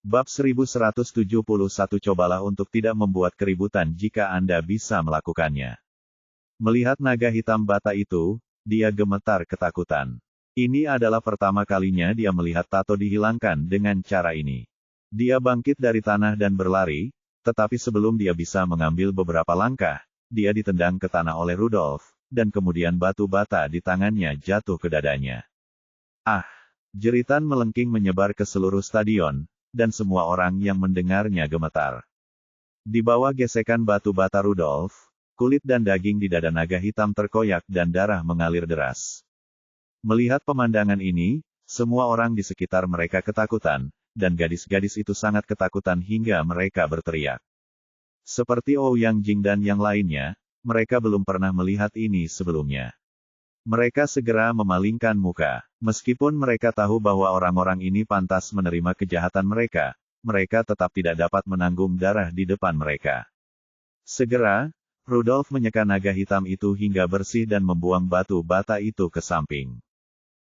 Bab 1171. Cobalah untuk tidak membuat keributan jika Anda bisa melakukannya. Melihat naga hitam bata itu, dia gemetar ketakutan. Ini adalah pertama kalinya dia melihat tato dihilangkan dengan cara ini. Dia bangkit dari tanah dan berlari, tetapi sebelum dia bisa mengambil beberapa langkah, dia ditendang ke tanah oleh Rudolf, dan kemudian batu bata di tangannya jatuh ke dadanya. Ah! Jeritan melengking menyebar ke seluruh stadion, dan semua orang yang mendengarnya gemetar. Di bawah gesekan batu bata Rudolf, kulit dan daging di dada naga hitam terkoyak dan darah mengalir deras. Melihat pemandangan ini, semua orang di sekitar mereka ketakutan, dan gadis-gadis itu sangat ketakutan hingga mereka berteriak. Seperti Ouyang Jing dan yang lainnya, mereka belum pernah melihat ini sebelumnya. Mereka segera memalingkan muka. Meskipun mereka tahu bahwa orang-orang ini pantas menerima kejahatan mereka, mereka tetap tidak dapat menanggung darah di depan mereka. Segera, Rudolf menyeka naga hitam itu hingga bersih dan membuang batu bata itu ke samping.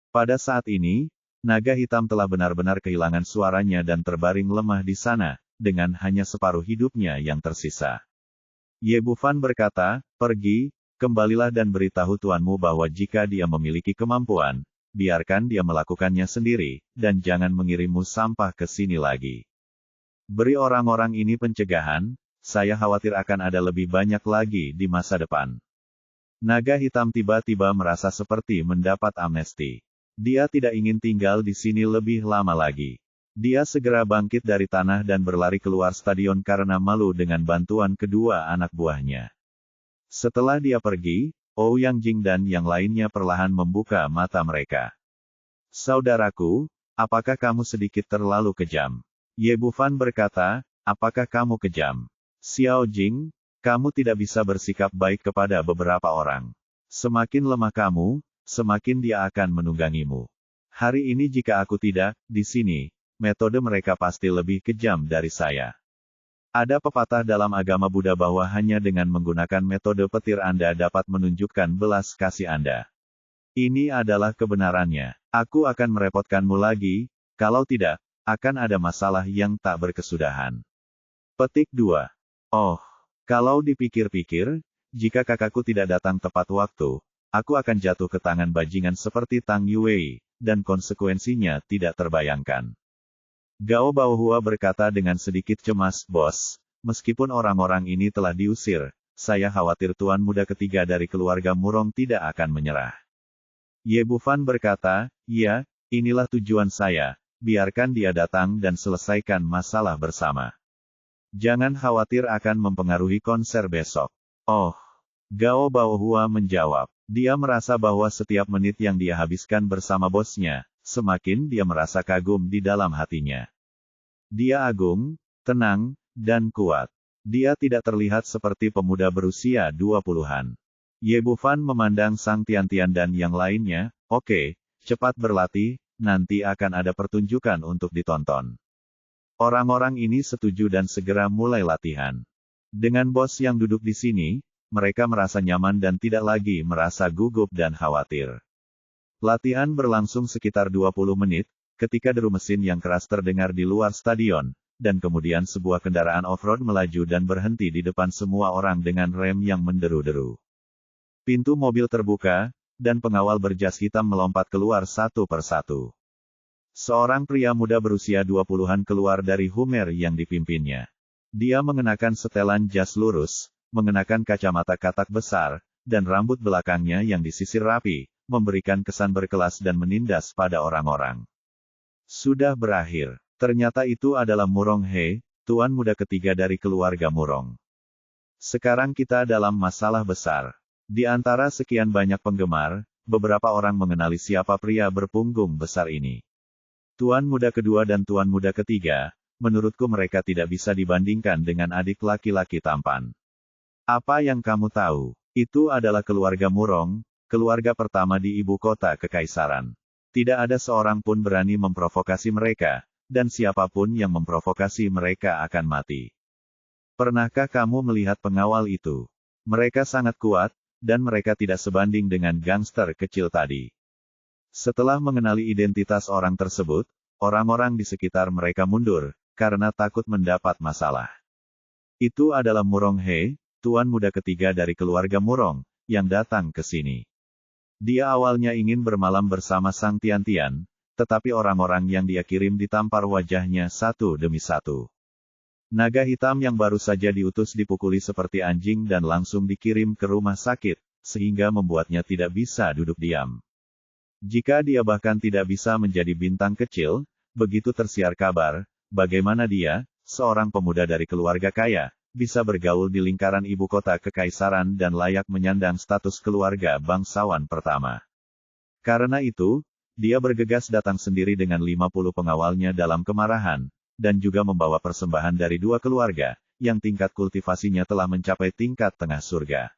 Pada saat ini, naga hitam telah benar-benar kehilangan suaranya dan terbaring lemah di sana, dengan hanya separuh hidupnya yang tersisa. Ye Bufan berkata, "Pergi, kembalilah dan beritahu tuanmu bahwa jika dia memiliki kemampuan, biarkan dia melakukannya sendiri, dan jangan mengirimmu sampah ke sini lagi. Beri orang-orang ini pencegahan, saya khawatir akan ada lebih banyak lagi di masa depan." Naga hitam tiba-tiba merasa seperti mendapat amnesti. Dia tidak ingin tinggal di sini lebih lama lagi. Dia segera bangkit dari tanah dan berlari keluar stadion karena malu dengan bantuan kedua anak buahnya. Setelah dia pergi, Ouyang Jing dan yang lainnya perlahan membuka mata mereka. "Saudaraku, apakah kamu sedikit terlalu kejam?" Ye Bufan berkata, "Apakah kamu kejam? Xiao Jing, kamu tidak bisa bersikap baik kepada beberapa orang. Semakin lemah kamu, semakin dia akan menunggangimu. Hari ini jika aku tidak di sini, metode mereka pasti lebih kejam dari saya." Ada pepatah dalam agama Buddha bahwa hanya dengan menggunakan metode petir Anda dapat menunjukkan belas kasih Anda. Ini adalah kebenarannya. Aku akan merepotkanmu lagi, kalau tidak, akan ada masalah yang tak berkesudahan. Petik 2. Oh, kalau dipikir-pikir, jika kakakku tidak datang tepat waktu, aku akan jatuh ke tangan bajingan seperti Tang Yuwei, dan konsekuensinya tidak terbayangkan. Gao Baohua berkata dengan sedikit cemas, "Bos, meskipun orang-orang ini telah diusir, saya khawatir tuan muda ketiga dari keluarga Murong tidak akan menyerah." Ye Bufan berkata, "Ya, inilah tujuan saya, biarkan dia datang dan selesaikan masalah bersama. Jangan khawatir akan mempengaruhi konser besok." Oh, Gao Baohua menjawab. Dia merasa bahwa setiap menit yang dia habiskan bersama bosnya, semakin dia merasa kagum di dalam hatinya. Dia agung, tenang, dan kuat. Dia tidak terlihat seperti pemuda berusia 20-an. Ye Bufan memandang Sang Tiantian dan yang lainnya, "Oke, cepat berlatih, nanti akan ada pertunjukan untuk ditonton." Orang-orang ini setuju dan segera mulai latihan. Dengan bos yang duduk di sini, mereka merasa nyaman dan tidak lagi merasa gugup dan khawatir. Latihan berlangsung sekitar 20 menit, ketika deru mesin yang keras terdengar di luar stadion, dan kemudian sebuah kendaraan off-road melaju dan berhenti di depan semua orang dengan rem yang menderu-deru. Pintu mobil terbuka, dan pengawal berjas hitam melompat keluar satu persatu. Seorang pria muda berusia 20-an keluar dari Hummer yang dipimpinnya. Dia mengenakan setelan jas lurus, mengenakan kacamata katak besar, dan rambut belakangnya yang disisir rapi, memberikan kesan berkelas dan menindas pada orang-orang. Sudah berakhir. Ternyata itu adalah Murong He, tuan muda ketiga dari keluarga Murong. Sekarang kita dalam masalah besar. Di antara sekian banyak penggemar, beberapa orang mengenali siapa pria berpunggung besar ini. Tuan muda kedua dan tuan muda ketiga, menurutku mereka tidak bisa dibandingkan dengan adik laki-laki tampan. Apa yang kamu tahu? Itu adalah keluarga Murong, keluarga pertama di ibu kota kekaisaran. Tidak ada seorang pun berani memprovokasi mereka, dan siapapun yang memprovokasi mereka akan mati. Pernahkah kamu melihat pengawal itu? Mereka sangat kuat, dan mereka tidak sebanding dengan gangster kecil tadi. Setelah mengenali identitas orang tersebut, orang-orang di sekitar mereka mundur, karena takut mendapat masalah. Itu adalah Murong He, tuan muda ketiga dari keluarga Murong, yang datang ke sini. Dia awalnya ingin bermalam bersama Sang Tian-Tian, tetapi orang-orang yang dia kirim ditampar wajahnya satu demi satu. Naga hitam yang baru saja diutus dipukuli seperti anjing dan langsung dikirim ke rumah sakit, sehingga membuatnya tidak bisa duduk diam. Jika dia bahkan tidak bisa menjadi bintang kecil, begitu tersiar kabar, bagaimana dia, seorang pemuda dari keluarga kaya, bisa bergaul di lingkaran ibu kota kekaisaran dan layak menyandang status keluarga bangsawan pertama. Karena itu, dia bergegas datang sendiri dengan 50 pengawalnya dalam kemarahan, dan juga membawa persembahan dari dua keluarga, yang tingkat kultivasinya telah mencapai tingkat tengah surga.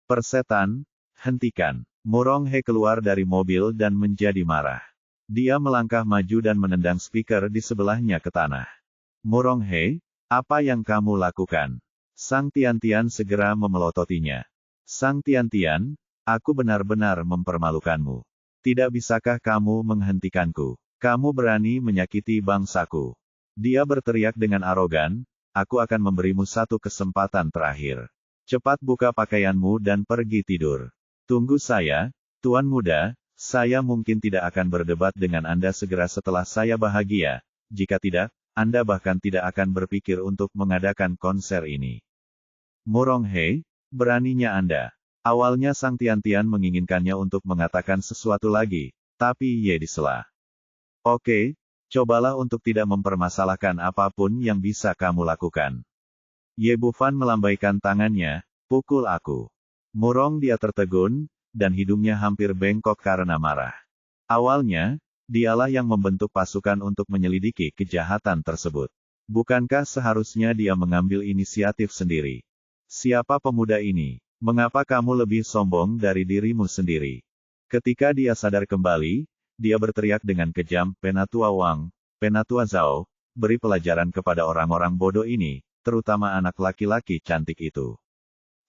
Persetan, hentikan. Murong He keluar dari mobil dan menjadi marah. Dia melangkah maju dan menendang speaker di sebelahnya ke tanah. Murong He, apa yang kamu lakukan? Sang Tian-Tian segera memelototinya. Sang Tian-Tian, aku benar-benar mempermalukanmu. Tidak bisakah kamu menghentikanku? Kamu berani menyakiti bangsaku. Dia berteriak dengan arogan, aku akan memberimu satu kesempatan terakhir. Cepat buka pakaianmu dan pergi tidur. Tunggu saya, tuan muda, saya mungkin tidak akan berdebat dengan Anda segera setelah saya bahagia. Jika tidak, Anda bahkan tidak akan berpikir untuk mengadakan konser ini. Murong He, beraninya Anda. Awalnya Sang Tian-Tian menginginkannya untuk mengatakan sesuatu lagi, tapi Ye disela. Oke, cobalah untuk tidak mempermasalahkan apapun yang bisa kamu lakukan. Ye Bufan melambaikan tangannya, pukul aku. Murong dia tertegun, dan hidungnya hampir bengkok karena marah. Awalnya, dialah yang membentuk pasukan untuk menyelidiki kejahatan tersebut. Bukankah seharusnya dia mengambil inisiatif sendiri? Siapa pemuda ini? Mengapa kamu lebih sombong dari dirimu sendiri? Ketika dia sadar kembali, dia berteriak dengan kejam, Penatua Wang, Penatua Zhao, beri pelajaran kepada orang-orang bodoh ini, terutama anak laki-laki cantik itu.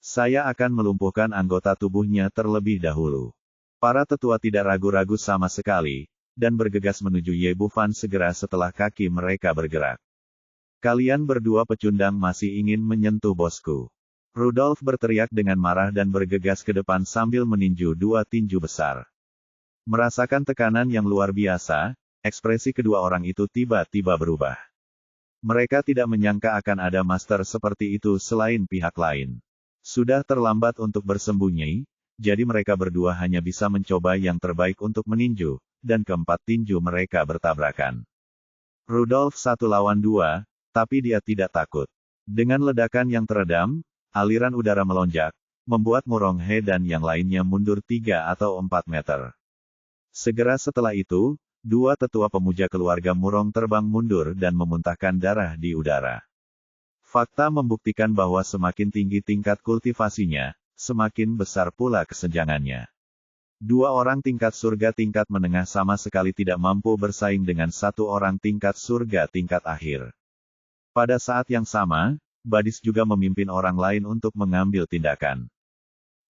Saya akan melumpuhkan anggota tubuhnya terlebih dahulu. Para tetua tidak ragu-ragu sama sekali, dan bergegas menuju Ye Bufan segera setelah kaki mereka bergerak. Kalian berdua pecundang masih ingin menyentuh bosku. Rudolf berteriak dengan marah dan bergegas ke depan sambil meninju dua tinju besar. Merasakan tekanan yang luar biasa, ekspresi kedua orang itu tiba-tiba berubah. Mereka tidak menyangka akan ada master seperti itu selain pihak lain. Sudah terlambat untuk bersembunyi, jadi mereka berdua hanya bisa mencoba yang terbaik untuk meninju, dan keempat tinju mereka bertabrakan. Rudolf 1 lawan 2, tapi dia tidak takut. Dengan ledakan yang teredam, aliran udara melonjak, membuat Murong He dan yang lainnya mundur 3 atau 4 meter. Segera setelah itu, dua tetua pemuja keluarga Murong terbang mundur dan memuntahkan darah di udara. Fakta membuktikan bahwa semakin tinggi tingkat kultivasinya, semakin besar pula kesenjangannya. Dua orang tingkat surga tingkat menengah sama sekali tidak mampu bersaing dengan satu orang tingkat surga tingkat akhir. Pada saat yang sama, Badis juga memimpin orang lain untuk mengambil tindakan.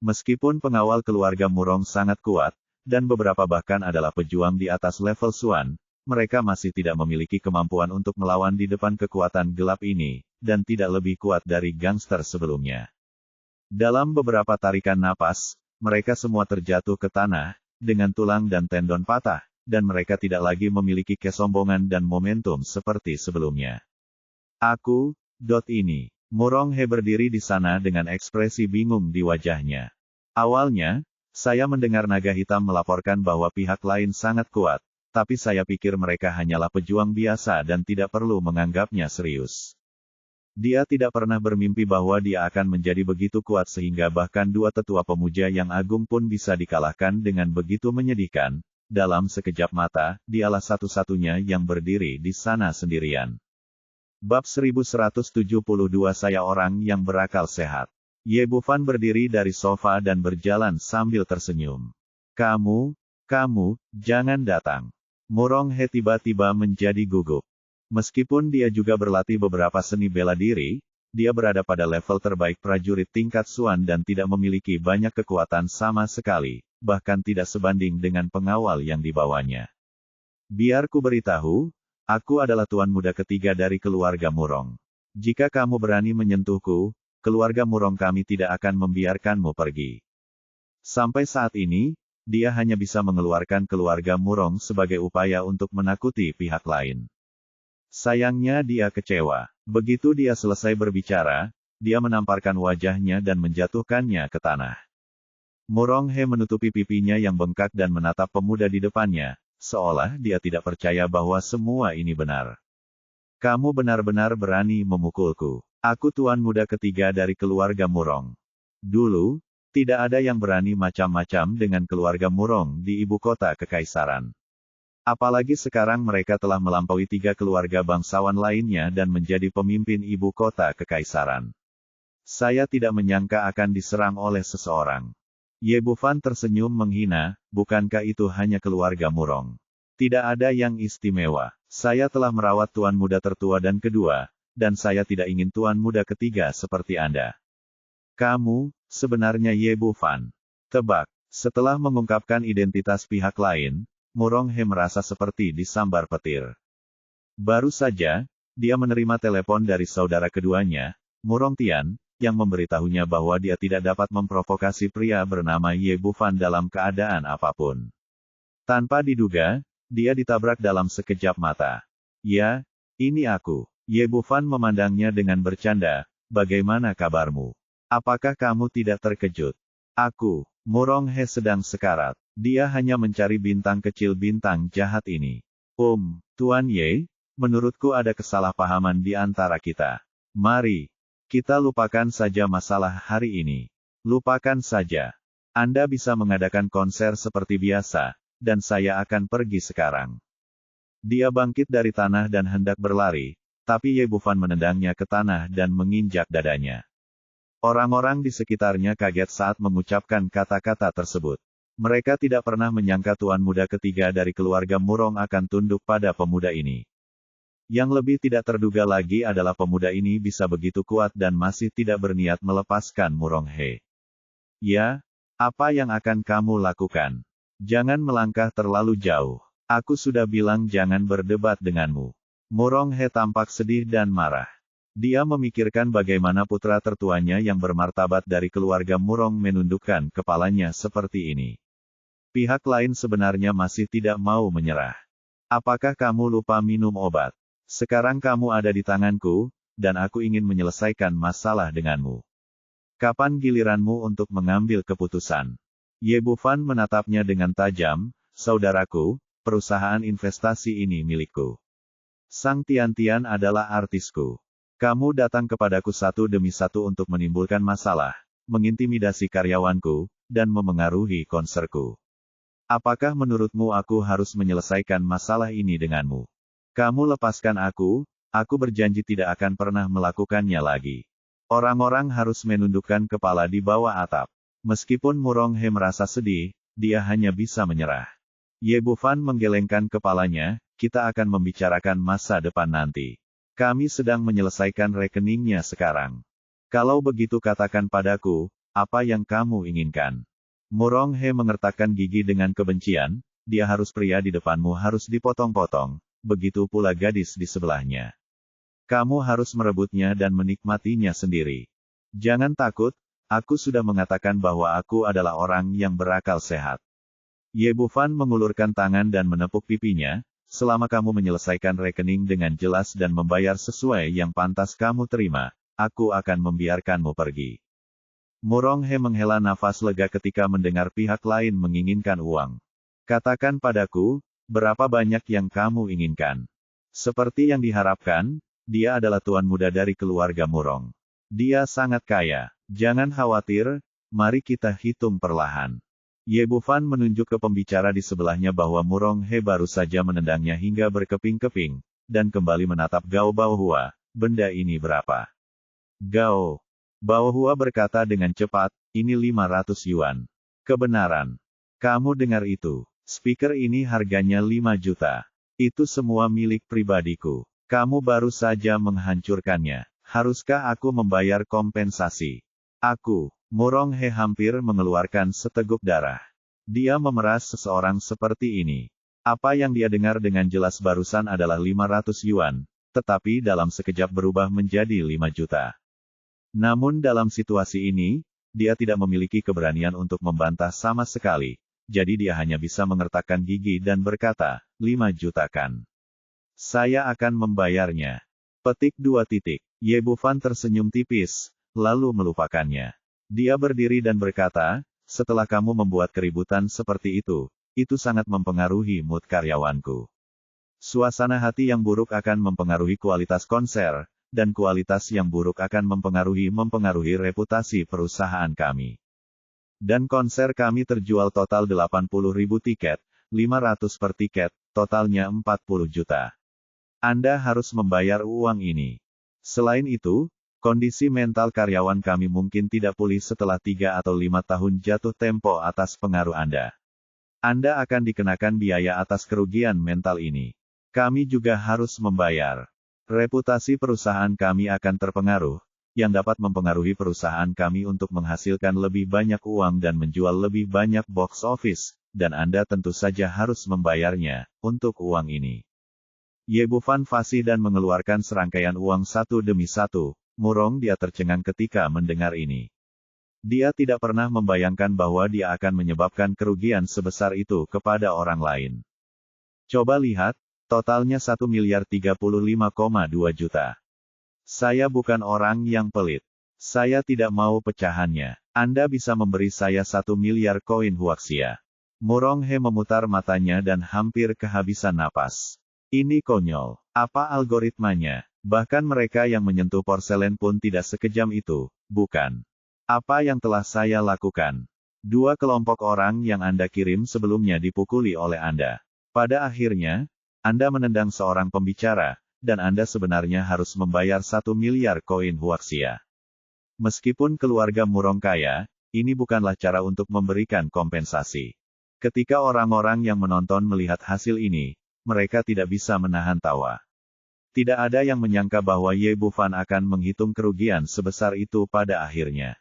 Meskipun pengawal keluarga Murong sangat kuat, dan beberapa bahkan adalah pejuang di atas level Suan, mereka masih tidak memiliki kemampuan untuk melawan di depan kekuatan gelap ini, dan tidak lebih kuat dari gangster sebelumnya. Dalam beberapa tarikan napas, mereka semua terjatuh ke tanah, dengan tulang dan tendon patah, dan mereka tidak lagi memiliki kesombongan dan momentum seperti sebelumnya. Ini. Murong He berdiri di sana dengan ekspresi bingung di wajahnya. Awalnya, saya mendengar naga hitam melaporkan bahwa pihak lain sangat kuat, tapi saya pikir mereka hanyalah pejuang biasa dan tidak perlu menganggapnya serius. Dia tidak pernah bermimpi bahwa dia akan menjadi begitu kuat sehingga bahkan dua tetua pemuja yang agung pun bisa dikalahkan dengan begitu menyedihkan. Dalam sekejap mata, dialah satu-satunya yang berdiri di sana sendirian. Bab 1172 Saya orang yang berakal sehat. Ye Bufan berdiri dari sofa dan berjalan sambil tersenyum. Kamu, jangan datang. Murong He tiba-tiba menjadi gugup. Meskipun dia juga berlatih beberapa seni bela diri, dia berada pada level terbaik prajurit tingkat Suan dan tidak memiliki banyak kekuatan sama sekali, bahkan tidak sebanding dengan pengawal yang dibawanya. Biar ku beritahu, Aku adalah tuan muda ketiga dari keluarga Murong. Jika kamu berani menyentuhku, keluarga Murong kami tidak akan membiarkanmu pergi. Sampai saat ini, dia hanya bisa mengeluarkan keluarga Murong sebagai upaya untuk menakuti pihak lain. Sayangnya dia kecewa. Begitu dia selesai berbicara, dia menamparkan wajahnya dan menjatuhkannya ke tanah. Murong He menutupi pipinya yang bengkak dan menatap pemuda di depannya, seolah dia tidak percaya bahwa semua ini benar. Kamu benar-benar berani memukulku. Aku tuan muda ketiga dari keluarga Murong. Dulu, tidak ada yang berani macam-macam dengan keluarga Murong di ibu kota kekaisaran. Apalagi sekarang mereka telah melampaui 3 keluarga bangsawan lainnya dan menjadi pemimpin ibu kota kekaisaran. Saya tidak menyangka akan diserang oleh seseorang. Ye Bufan tersenyum menghina, bukankah itu hanya keluarga Murong? Tidak ada yang istimewa. Saya telah merawat tuan muda tertua dan kedua, dan saya tidak ingin tuan muda ketiga seperti Anda. Kamu, sebenarnya Ye Bufan. Tebak, setelah mengungkapkan identitas pihak lain, Murong He merasa seperti disambar petir. Baru saja, dia menerima telepon dari saudara keduanya, Murong Tian, yang memberitahunya bahwa dia tidak dapat memprovokasi pria bernama Ye Bufan dalam keadaan apapun. Tanpa diduga, dia ditabrak dalam sekejap mata. Ya, ini aku. Ye Bufan memandangnya dengan bercanda, bagaimana kabarmu? Apakah kamu tidak terkejut? Aku, Murong He sedang sekarat. Dia hanya mencari bintang kecil bintang jahat ini. Tuan Ye, menurutku ada kesalahpahaman di antara kita. Mari, kita lupakan saja masalah hari ini. Lupakan saja. Anda bisa mengadakan konser seperti biasa, dan saya akan pergi sekarang. Dia bangkit dari tanah dan hendak berlari, tapi Ye Bufan menendangnya ke tanah dan menginjak dadanya. Orang-orang di sekitarnya kaget saat mengucapkan kata-kata tersebut. Mereka tidak pernah menyangka tuan muda ketiga dari keluarga Murong akan tunduk pada pemuda ini. Yang lebih tidak terduga lagi adalah pemuda ini bisa begitu kuat dan masih tidak berniat melepaskan Murong He. Ya, apa yang akan kamu lakukan? Jangan melangkah terlalu jauh. Aku sudah bilang jangan berdebat denganmu. Murong He tampak sedih dan marah. Dia memikirkan bagaimana putra tertuanya yang bermartabat dari keluarga Murong menundukkan kepalanya seperti ini. Pihak lain sebenarnya masih tidak mau menyerah. Apakah kamu lupa minum obat? Sekarang kamu ada di tanganku, dan aku ingin menyelesaikan masalah denganmu. Kapan giliranmu untuk mengambil keputusan? Ye Bufan menatapnya dengan tajam, saudaraku, perusahaan investasi ini milikku. Sang Tian-Tian adalah artisku. Kamu datang kepadaku satu demi satu untuk menimbulkan masalah, mengintimidasi karyawanku, dan memengaruhi konserku. Apakah menurutmu aku harus menyelesaikan masalah ini denganmu? Kamu lepaskan aku berjanji tidak akan pernah melakukannya lagi. Orang-orang harus menundukkan kepala di bawah atap. Meskipun Murong He merasa sedih, dia hanya bisa menyerah. Ye Bufan menggelengkan kepalanya, kita akan membicarakan masa depan nanti. Kami sedang menyelesaikan rekeningnya sekarang. Kalau begitu katakan padaku, apa yang kamu inginkan? Murong He mengertakkan gigi dengan kebencian, dia harus pria di depanmu harus dipotong-potong. Begitu pula gadis di sebelahnya. Kamu harus merebutnya dan menikmatinya sendiri. Jangan takut, aku sudah mengatakan bahwa aku adalah orang yang berakal sehat. Ye Bufan mengulurkan tangan dan menepuk pipinya, selama kamu menyelesaikan rekening dengan jelas dan membayar sesuai yang pantas kamu terima, aku akan membiarkanmu pergi. Murong He menghela nafas lega ketika mendengar pihak lain menginginkan uang. Katakan padaku, berapa banyak yang kamu inginkan? Seperti yang diharapkan, dia adalah tuan muda dari keluarga Murong. Dia sangat kaya. Jangan khawatir, mari kita hitung perlahan. Ye Bufan menunjuk ke pembicara di sebelahnya bahwa Murong He baru saja menendangnya hingga berkeping-keping, dan kembali menatap Gao Baohua, benda ini berapa? Gao Baohua berkata dengan cepat, ini 500 yuan. Kebenaran. Kamu dengar itu. Speaker ini harganya 5 juta. Itu semua milik pribadiku. Kamu baru saja menghancurkannya. Haruskah aku membayar kompensasi? Murong He hampir mengeluarkan seteguk darah. Dia memeras seseorang seperti ini. Apa yang dia dengar dengan jelas barusan adalah 500 yuan, tetapi dalam sekejap berubah menjadi 5 juta. Namun dalam situasi ini, dia tidak memiliki keberanian untuk membantah sama sekali, jadi dia hanya bisa mengertakkan gigi dan berkata, 5 juta kan? Saya akan membayarnya. Petik 2 titik. Ye Bufan tersenyum tipis, lalu melupakannya. Dia berdiri dan berkata, setelah kamu membuat keributan seperti itu sangat mempengaruhi mood karyawanku. Suasana hati yang buruk akan mempengaruhi kualitas konser, dan kualitas yang buruk akan mempengaruhi reputasi perusahaan kami. Dan konser kami terjual total 80.000 tiket, 500 per tiket, totalnya 40 juta. Anda harus membayar uang ini. Selain itu, kondisi mental karyawan kami mungkin tidak pulih setelah 3 atau 5 tahun jatuh tempo atas pengaruh Anda. Anda akan dikenakan biaya atas kerugian mental ini. Kami juga harus membayar. Reputasi perusahaan kami akan terpengaruh, yang dapat mempengaruhi perusahaan kami untuk menghasilkan lebih banyak uang dan menjual lebih banyak box office, dan Anda tentu saja harus membayarnya, untuk uang ini. Ye Bufan fasih dan mengeluarkan serangkaian uang satu demi satu, murung dia tercengang ketika mendengar ini. Dia tidak pernah membayangkan bahwa dia akan menyebabkan kerugian sebesar itu kepada orang lain. Coba lihat, totalnya 1.035,2 juta. Saya bukan orang yang pelit. Saya tidak mau pecahannya. Anda bisa memberi saya 1 miliar koin huaxia. Murong He memutar matanya dan hampir kehabisan napas. Ini konyol. Apa algoritmanya? Bahkan mereka yang menyentuh porselen pun tidak sekejam itu, bukan? Apa yang telah saya lakukan? 2 kelompok orang yang Anda kirim sebelumnya dipukuli oleh Anda. Pada akhirnya, Anda menendang seorang pembicara, dan Anda sebenarnya harus membayar 1 miliar koin huaxia. Meskipun keluarga Murong kaya, ini bukanlah cara untuk memberikan kompensasi. Ketika orang-orang yang menonton melihat hasil ini, mereka tidak bisa menahan tawa. Tidak ada yang menyangka bahwa Ye Bufan akan menghitung kerugian sebesar itu pada akhirnya.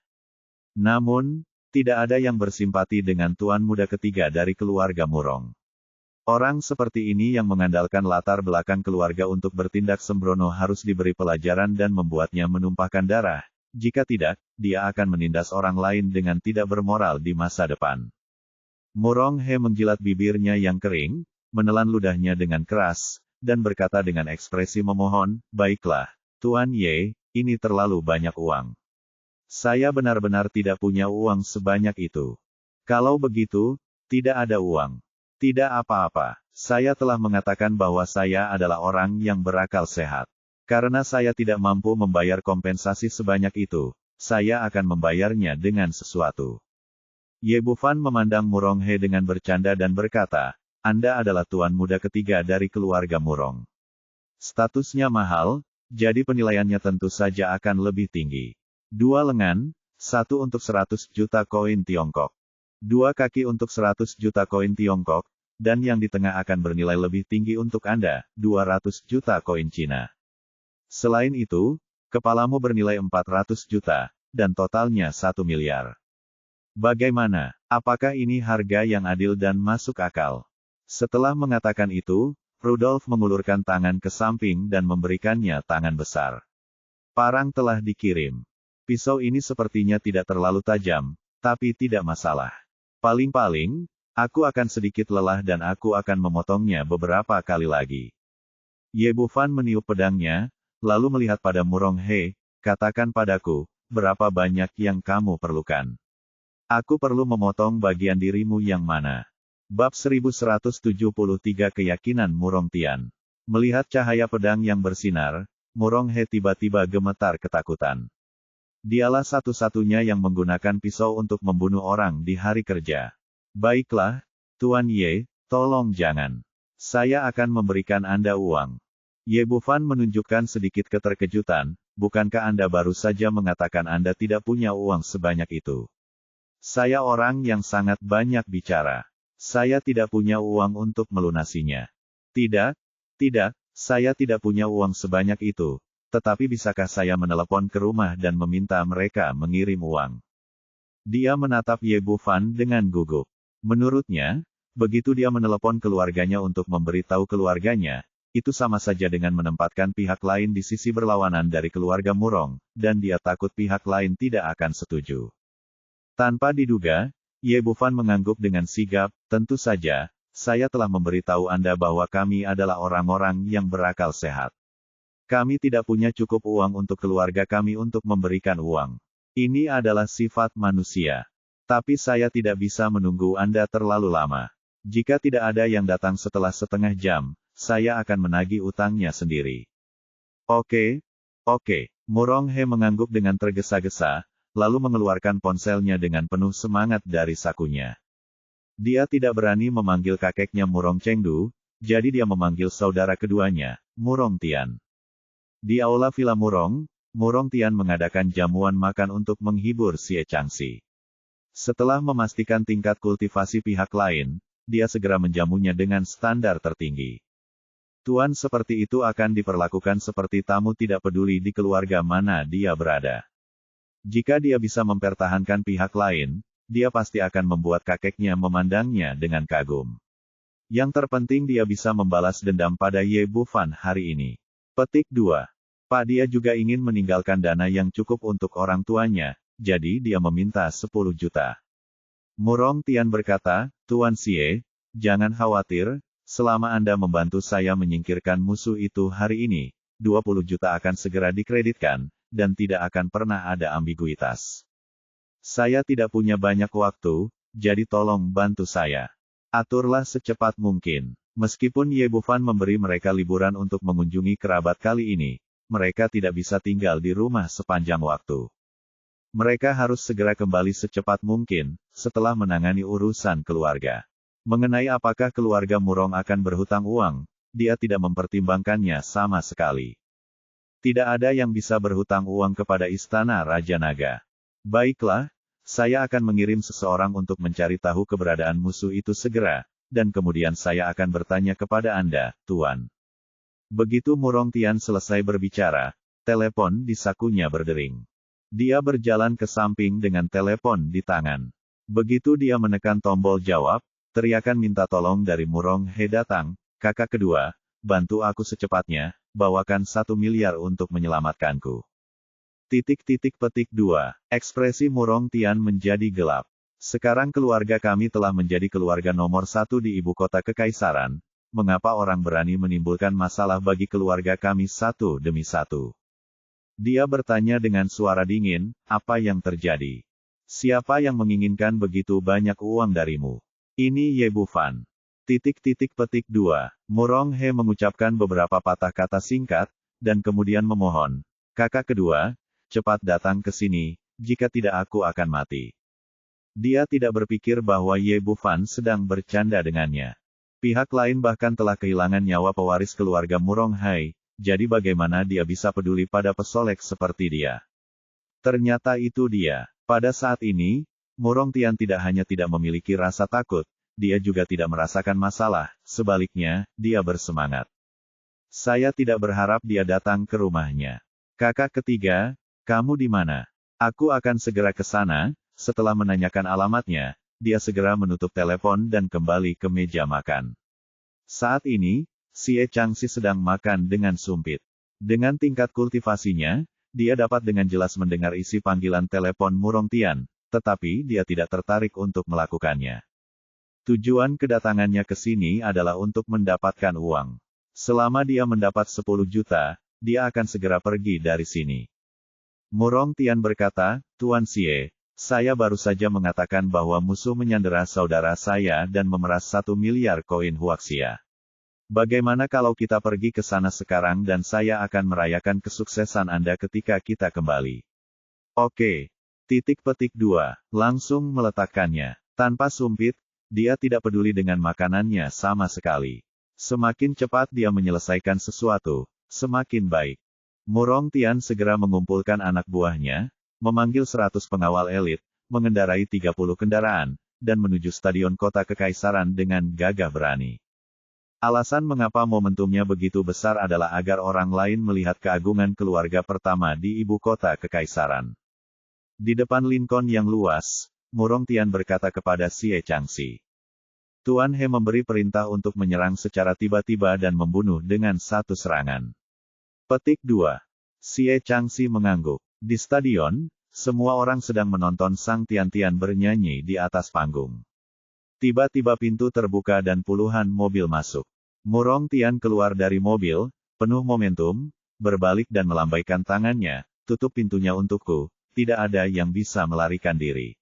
Namun, tidak ada yang bersimpati dengan tuan muda ketiga dari keluarga Murong. Orang seperti ini yang mengandalkan latar belakang keluarga untuk bertindak sembrono harus diberi pelajaran dan membuatnya menumpahkan darah. Jika tidak, dia akan menindas orang lain dengan tidak bermoral di masa depan. Murong He menjilat bibirnya yang kering, menelan ludahnya dengan keras, dan berkata dengan ekspresi memohon, baiklah, Tuan Ye, ini terlalu banyak uang. Saya benar-benar tidak punya uang sebanyak itu. Kalau begitu, tidak ada uang. Tidak apa-apa. Saya telah mengatakan bahwa saya adalah orang yang berakal sehat. Karena saya tidak mampu membayar kompensasi sebanyak itu, saya akan membayarnya dengan sesuatu. Ye Bufan memandang Murong He dengan bercanda dan berkata, Anda adalah tuan muda ketiga dari keluarga Murong. Statusnya mahal, jadi penilaiannya tentu saja akan lebih tinggi. 2 lengan, 1 untuk 100 juta koin Tiongkok. 2 kaki untuk 100 juta koin Tiongkok, dan yang di tengah akan bernilai lebih tinggi untuk Anda, 200 juta koin Cina. Selain itu, kepalamu bernilai 400 juta, dan totalnya 1 miliar. Bagaimana? Apakah ini harga yang adil dan masuk akal? Setelah mengatakan itu, Rudolf mengulurkan tangan ke samping dan memberikannya tangan besar. Parang telah dikirim. Pisau ini sepertinya tidak terlalu tajam, tapi tidak masalah. Paling-paling, aku akan sedikit lelah dan aku akan memotongnya beberapa kali lagi. Ye Bufan meniup pedangnya, lalu melihat pada Murong He, katakan padaku, berapa banyak yang kamu perlukan? Aku perlu memotong bagian dirimu yang mana? Bab 1173 Keyakinan Murong Tian. Melihat cahaya pedang yang bersinar, Murong He tiba-tiba gemetar ketakutan. Dialah satu-satunya yang menggunakan pisau untuk membunuh orang di hari kerja. Baiklah, Tuan Ye, tolong jangan. Saya akan memberikan Anda uang. Ye Bufan menunjukkan sedikit keterkejutan, bukankah Anda baru saja mengatakan Anda tidak punya uang sebanyak itu? Saya orang yang sangat banyak bicara. Saya tidak punya uang untuk melunasinya. Tidak, saya tidak punya uang sebanyak itu. Tetapi bisakah saya menelepon ke rumah dan meminta mereka mengirim uang? Dia menatap Ye Bufan dengan gugup. Menurutnya, begitu dia menelepon keluarganya untuk memberitahu keluarganya, itu sama saja dengan menempatkan pihak lain di sisi berlawanan dari keluarga Murong, dan dia takut pihak lain tidak akan setuju. Tanpa diduga, Ye Bufan mengangguk dengan sigap, tentu saja, saya telah memberitahu Anda bahwa kami adalah orang-orang yang berakal sehat. Kami tidak punya cukup uang untuk keluarga kami untuk memberikan uang. Ini adalah sifat manusia. Tapi saya tidak bisa menunggu Anda terlalu lama. Jika tidak ada yang datang setelah setengah jam, saya akan menagih utangnya sendiri. Oke. Murong He mengangguk dengan tergesa-gesa, lalu mengeluarkan ponselnya dengan penuh semangat dari sakunya. Dia tidak berani memanggil kakeknya Murong Chengdu, jadi dia memanggil saudara keduanya, Murong Tian. Di aula Villa Murong, Murong Tian mengadakan jamuan makan untuk menghibur Xie Changxi. Setelah memastikan tingkat kultivasi pihak lain, dia segera menjamunya dengan standar tertinggi. Tuan seperti itu akan diperlakukan seperti tamu tidak peduli di keluarga mana dia berada. Jika dia bisa mempertahankan pihak lain, dia pasti akan membuat kakeknya memandangnya dengan kagum. Yang terpenting dia bisa membalas dendam pada Ye Bufan hari ini. Petik 2. Pak dia juga ingin meninggalkan dana yang cukup untuk orang tuanya, jadi dia meminta 10 juta. Murong Tian berkata, Tuan Xie, jangan khawatir, selama Anda membantu saya menyingkirkan musuh itu hari ini, 20 juta akan segera dikreditkan, dan tidak akan pernah ada ambiguitas. Saya tidak punya banyak waktu, jadi tolong bantu saya. Aturlah secepat mungkin. Meskipun Ye Bufan memberi mereka liburan untuk mengunjungi kerabat kali ini, mereka tidak bisa tinggal di rumah sepanjang waktu. Mereka harus segera kembali secepat mungkin, setelah menangani urusan keluarga. Mengenai apakah keluarga Murong akan berhutang uang, dia tidak mempertimbangkannya sama sekali. Tidak ada yang bisa berhutang uang kepada Istana Raja Naga. Baiklah, saya akan mengirim seseorang untuk mencari tahu keberadaan musuh itu segera, dan kemudian saya akan bertanya kepada Anda, Tuan. Begitu Murong Tian selesai berbicara, telepon di sakunya berdering. Dia berjalan ke samping dengan telepon di tangan. Begitu dia menekan tombol jawab, teriakan minta tolong dari Murong He datang, kakak kedua, bantu aku secepatnya, bawakan 1 miliar untuk menyelamatkanku. Petik 2. Ekspresi Murong Tian menjadi gelap. Sekarang keluarga kami telah menjadi keluarga nomor 1 di ibu kota kekaisaran, mengapa orang berani menimbulkan masalah bagi keluarga kami satu demi satu? Dia bertanya dengan suara dingin, apa yang terjadi? Siapa yang menginginkan begitu banyak uang darimu? Ini Ye Bufan. Petik 2. Murong He mengucapkan beberapa patah kata singkat, dan kemudian memohon, kakak kedua, cepat datang ke sini, jika tidak aku akan mati. Dia tidak berpikir bahwa Ye Bufan sedang bercanda dengannya. Pihak lain bahkan telah kehilangan nyawa pewaris keluarga Murong Hai, jadi bagaimana dia bisa peduli pada pesolek seperti dia? Ternyata itu dia. Pada saat ini, Murong Tian tidak hanya tidak memiliki rasa takut, dia juga tidak merasakan masalah, sebaliknya, dia bersemangat. Saya tidak berharap dia datang ke rumahnya. Kakak ketiga, kamu di mana? Aku akan segera ke sana. Setelah menanyakan alamatnya, dia segera menutup telepon dan kembali ke meja makan. Saat ini, Xie Changxi sedang makan dengan sumpit. Dengan tingkat kultivasinya, dia dapat dengan jelas mendengar isi panggilan telepon Murong Tian, tetapi dia tidak tertarik untuk melakukannya. Tujuan kedatangannya ke sini adalah untuk mendapatkan uang. Selama dia mendapat 10 juta, dia akan segera pergi dari sini. Murong Tian berkata, Tuan Xie, saya baru saja mengatakan bahwa musuh menyandera saudara saya dan memeras 1 miliar koin Huaxia. Bagaimana kalau kita pergi ke sana sekarang dan saya akan merayakan kesuksesan Anda ketika kita kembali? Oke. Petik 2. Langsung meletakkannya. Tanpa sumpit, dia tidak peduli dengan makanannya sama sekali. Semakin cepat dia menyelesaikan sesuatu, semakin baik. Murong Tian segera mengumpulkan anak buahnya, memanggil 100 pengawal elit, mengendarai 30 kendaraan, dan menuju stadion kota kekaisaran dengan gagah berani. Alasan mengapa momentumnya begitu besar adalah agar orang lain melihat keagungan keluarga pertama di ibu kota kekaisaran. Di depan Lincoln yang luas, Murong Tian berkata kepada Xie Changxi, Tuan He memberi perintah untuk menyerang secara tiba-tiba dan membunuh dengan satu serangan. Petik 2. Xie Changxi mengangguk. Di stadion, semua orang sedang menonton Sang Tian-Tian bernyanyi di atas panggung. Tiba-tiba pintu terbuka dan puluhan mobil masuk. Murong Tian keluar dari mobil, penuh momentum, berbalik dan melambaikan tangannya, tutup pintunya untukku, tidak ada yang bisa melarikan diri.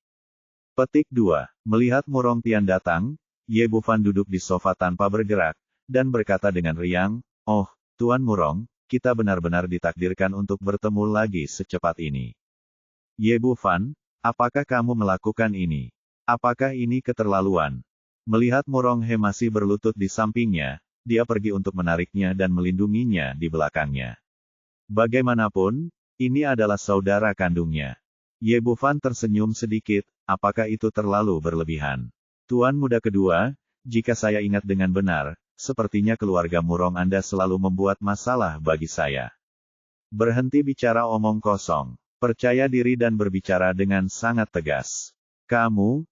Petik 2. Melihat Murong Tian datang, Ye Bufan duduk di sofa tanpa bergerak, dan berkata dengan riang, "Oh, Tuan Murong, kita benar-benar ditakdirkan untuk bertemu lagi secepat ini." Ye Bufan, apakah kamu melakukan ini? Apakah ini keterlaluan? Melihat Murong He masih berlutut di sampingnya, dia pergi untuk menariknya dan melindunginya di belakangnya. Bagaimanapun, ini adalah saudara kandungnya. Ye Bufan tersenyum sedikit, apakah itu terlalu berlebihan? Tuan muda kedua, jika saya ingat dengan benar, sepertinya keluarga Murong Anda selalu membuat masalah bagi saya. Berhenti bicara omong kosong. Percaya diri dan berbicara dengan sangat tegas. Kamu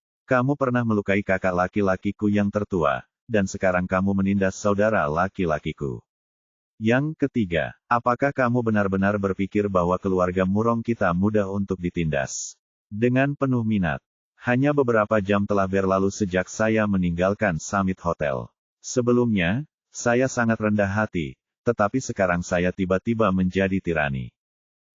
pernah melukai kakak laki-lakiku yang tertua, dan sekarang kamu menindas saudara laki-lakiku. Yang ketiga, apakah kamu benar-benar berpikir bahwa keluarga Murong kita mudah untuk ditindas? Dengan penuh minat. Hanya beberapa jam telah berlalu sejak saya meninggalkan Summit Hotel. Sebelumnya, saya sangat rendah hati, tetapi sekarang saya tiba-tiba menjadi tirani.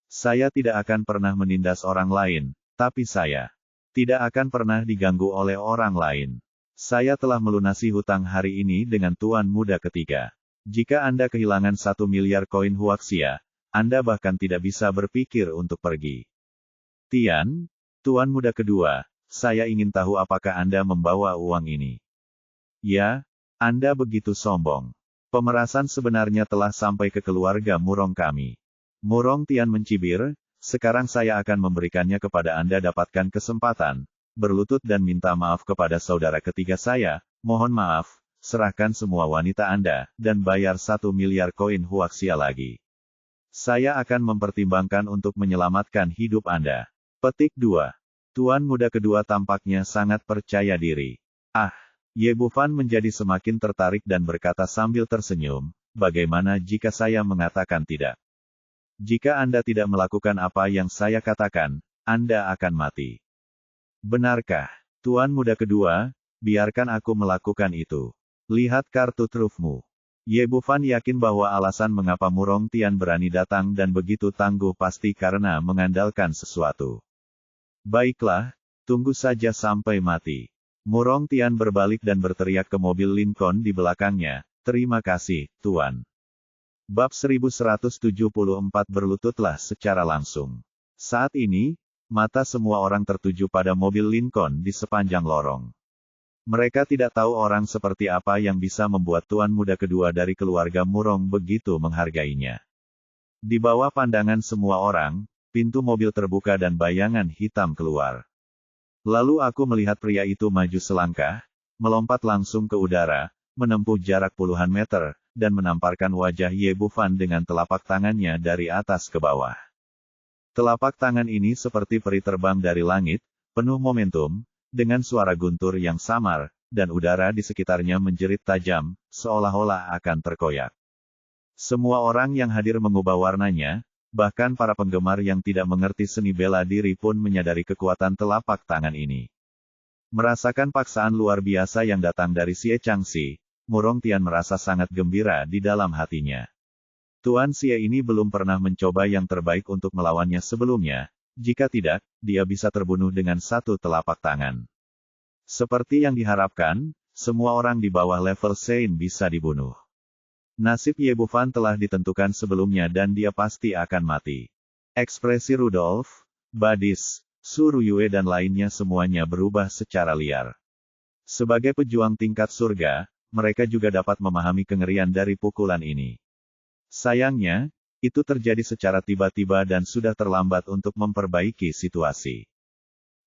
Saya tidak akan pernah menindas orang lain, tapi saya tidak akan pernah diganggu oleh orang lain. Saya telah melunasi hutang hari ini dengan Tuan Muda ketiga. Jika Anda kehilangan 1 miliar koin Huaxia, Anda bahkan tidak bisa berpikir untuk pergi. Tian, Tuan Muda kedua, saya ingin tahu apakah Anda membawa uang ini. Ya, Anda begitu sombong. Pemerasan sebenarnya telah sampai ke keluarga Murong kami. Murong Tian mencibir, sekarang saya akan memberikannya kepada Anda dapatkan kesempatan, berlutut dan minta maaf kepada saudara ketiga saya, mohon maaf, serahkan semua wanita Anda, dan bayar 1 miliar koin Huaxia lagi. Saya akan mempertimbangkan untuk menyelamatkan hidup Anda. Petik 2. Tuan muda kedua tampaknya sangat percaya diri. Ye Bufan menjadi semakin tertarik dan berkata sambil tersenyum, bagaimana jika saya mengatakan tidak? Jika Anda tidak melakukan apa yang saya katakan, Anda akan mati. Benarkah, Tuan muda kedua, biarkan aku melakukan itu. Lihat kartu trufmu. Ye Bufan yakin bahwa alasan mengapa Murong Tian berani datang dan begitu tangguh pasti karena mengandalkan sesuatu. Baiklah, tunggu saja sampai mati. Murong Tian berbalik dan berteriak ke mobil Lincoln di belakangnya, terima kasih, Tuan. Bab 1174 berlututlah secara langsung. Saat ini, mata semua orang tertuju pada mobil Lincoln di sepanjang lorong. Mereka tidak tahu orang seperti apa yang bisa membuat tuan muda kedua dari keluarga Murong begitu menghargainya. Di bawah pandangan semua orang, pintu mobil terbuka dan bayangan hitam keluar. Lalu aku melihat pria itu maju selangkah, melompat langsung ke udara, menempuh jarak puluhan meter, dan menamparkan wajah Ye Bufan dengan telapak tangannya dari atas ke bawah. Telapak tangan ini seperti peri terbang dari langit, penuh momentum, dengan suara guntur yang samar, dan udara di sekitarnya menjerit tajam, seolah-olah akan terkoyak. Semua orang yang hadir mengubah warnanya, bahkan para penggemar yang tidak mengerti seni bela diri pun menyadari kekuatan telapak tangan ini. Merasakan paksaan luar biasa yang datang dari Xie Changxi, Murong Tian merasa sangat gembira di dalam hatinya. Tuan Xie ini belum pernah mencoba yang terbaik untuk melawannya sebelumnya, jika tidak, dia bisa terbunuh dengan satu telapak tangan. Seperti yang diharapkan, semua orang di bawah level Sein bisa dibunuh. Nasib Ye Bufan telah ditentukan sebelumnya dan dia pasti akan mati. Ekspresi Rudolf, Badis, Su Ruyue dan lainnya semuanya berubah secara liar. Sebagai pejuang tingkat surga, mereka juga dapat memahami kengerian dari pukulan ini. Sayangnya, itu terjadi secara tiba-tiba dan sudah terlambat untuk memperbaiki situasi.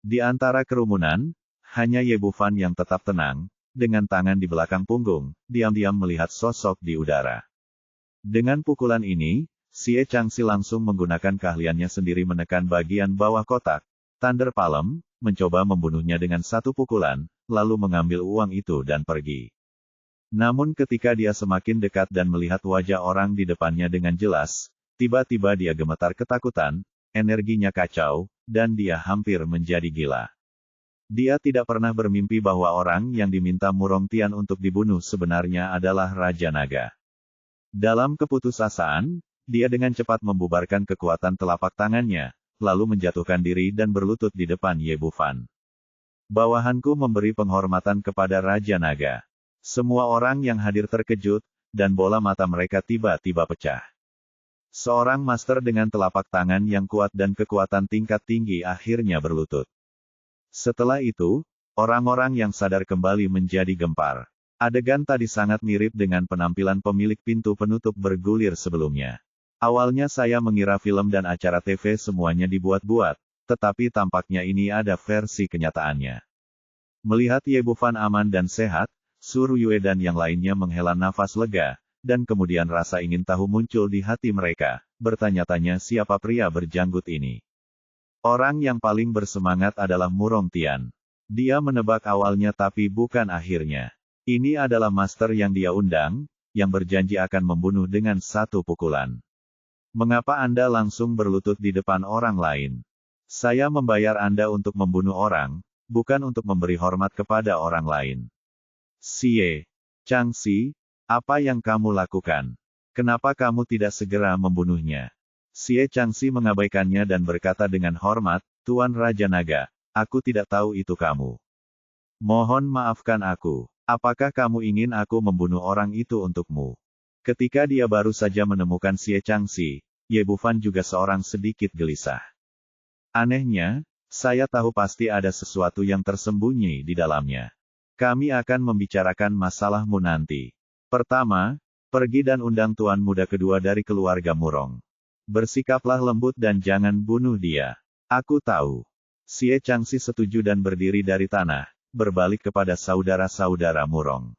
Di antara kerumunan, hanya Ye Bufan yang tetap tenang, dengan tangan di belakang punggung, diam-diam melihat sosok di udara. Dengan pukulan ini, Xie Changxi langsung menggunakan keahliannya sendiri menekan bagian bawah kotak, Thunder Palm, mencoba membunuhnya dengan satu pukulan, lalu mengambil uang itu dan pergi. Namun ketika dia semakin dekat dan melihat wajah orang di depannya dengan jelas, tiba-tiba dia gemetar ketakutan, energinya kacau, dan dia hampir menjadi gila. Dia tidak pernah bermimpi bahwa orang yang diminta Murong Tian untuk dibunuh sebenarnya adalah Raja Naga. Dalam keputusasaan, dia dengan cepat membubarkan kekuatan telapak tangannya, lalu menjatuhkan diri dan berlutut di depan Ye Bufan. Bawahanku memberi penghormatan kepada Raja Naga. Semua orang yang hadir terkejut, dan bola mata mereka tiba-tiba pecah. Seorang master dengan telapak tangan yang kuat dan kekuatan tingkat tinggi akhirnya berlutut. Setelah itu, orang-orang yang sadar kembali menjadi gempar. Adegan tadi sangat mirip dengan penampilan pemilik pintu penutup bergulir sebelumnya. Awalnya saya mengira film dan acara TV semuanya dibuat-buat, tetapi tampaknya ini ada versi kenyataannya. Melihat Ye Bufan aman dan sehat, Su Ruyue dan yang lainnya menghela nafas lega, dan kemudian rasa ingin tahu muncul di hati mereka, bertanya-tanya siapa pria berjanggut ini. Orang yang paling bersemangat adalah Murong Tian. Dia menebak awalnya tapi bukan akhirnya. Ini adalah master yang dia undang, yang berjanji akan membunuh dengan satu pukulan. Mengapa Anda langsung berlutut di depan orang lain? Saya membayar Anda untuk membunuh orang, bukan untuk memberi hormat kepada orang lain. Xie Changxi, apa yang kamu lakukan? Kenapa kamu tidak segera membunuhnya? Xie Changxi mengabaikannya dan berkata dengan hormat, Tuan Raja Naga, aku tidak tahu itu kamu. Mohon maafkan aku. Apakah kamu ingin aku membunuh orang itu untukmu? Ketika dia baru saja menemukan Xie Changxi, Ye Bufan juga seorang sedikit gelisah. Anehnya, saya tahu pasti ada sesuatu yang tersembunyi di dalamnya. Kami akan membicarakan masalahmu nanti. Pertama, pergi dan undang tuan muda kedua dari keluarga Murong. Bersikaplah lembut dan jangan bunuh dia. Aku tahu. Xie Changxi setuju dan berdiri dari tanah, berbalik kepada saudara-saudara Murong.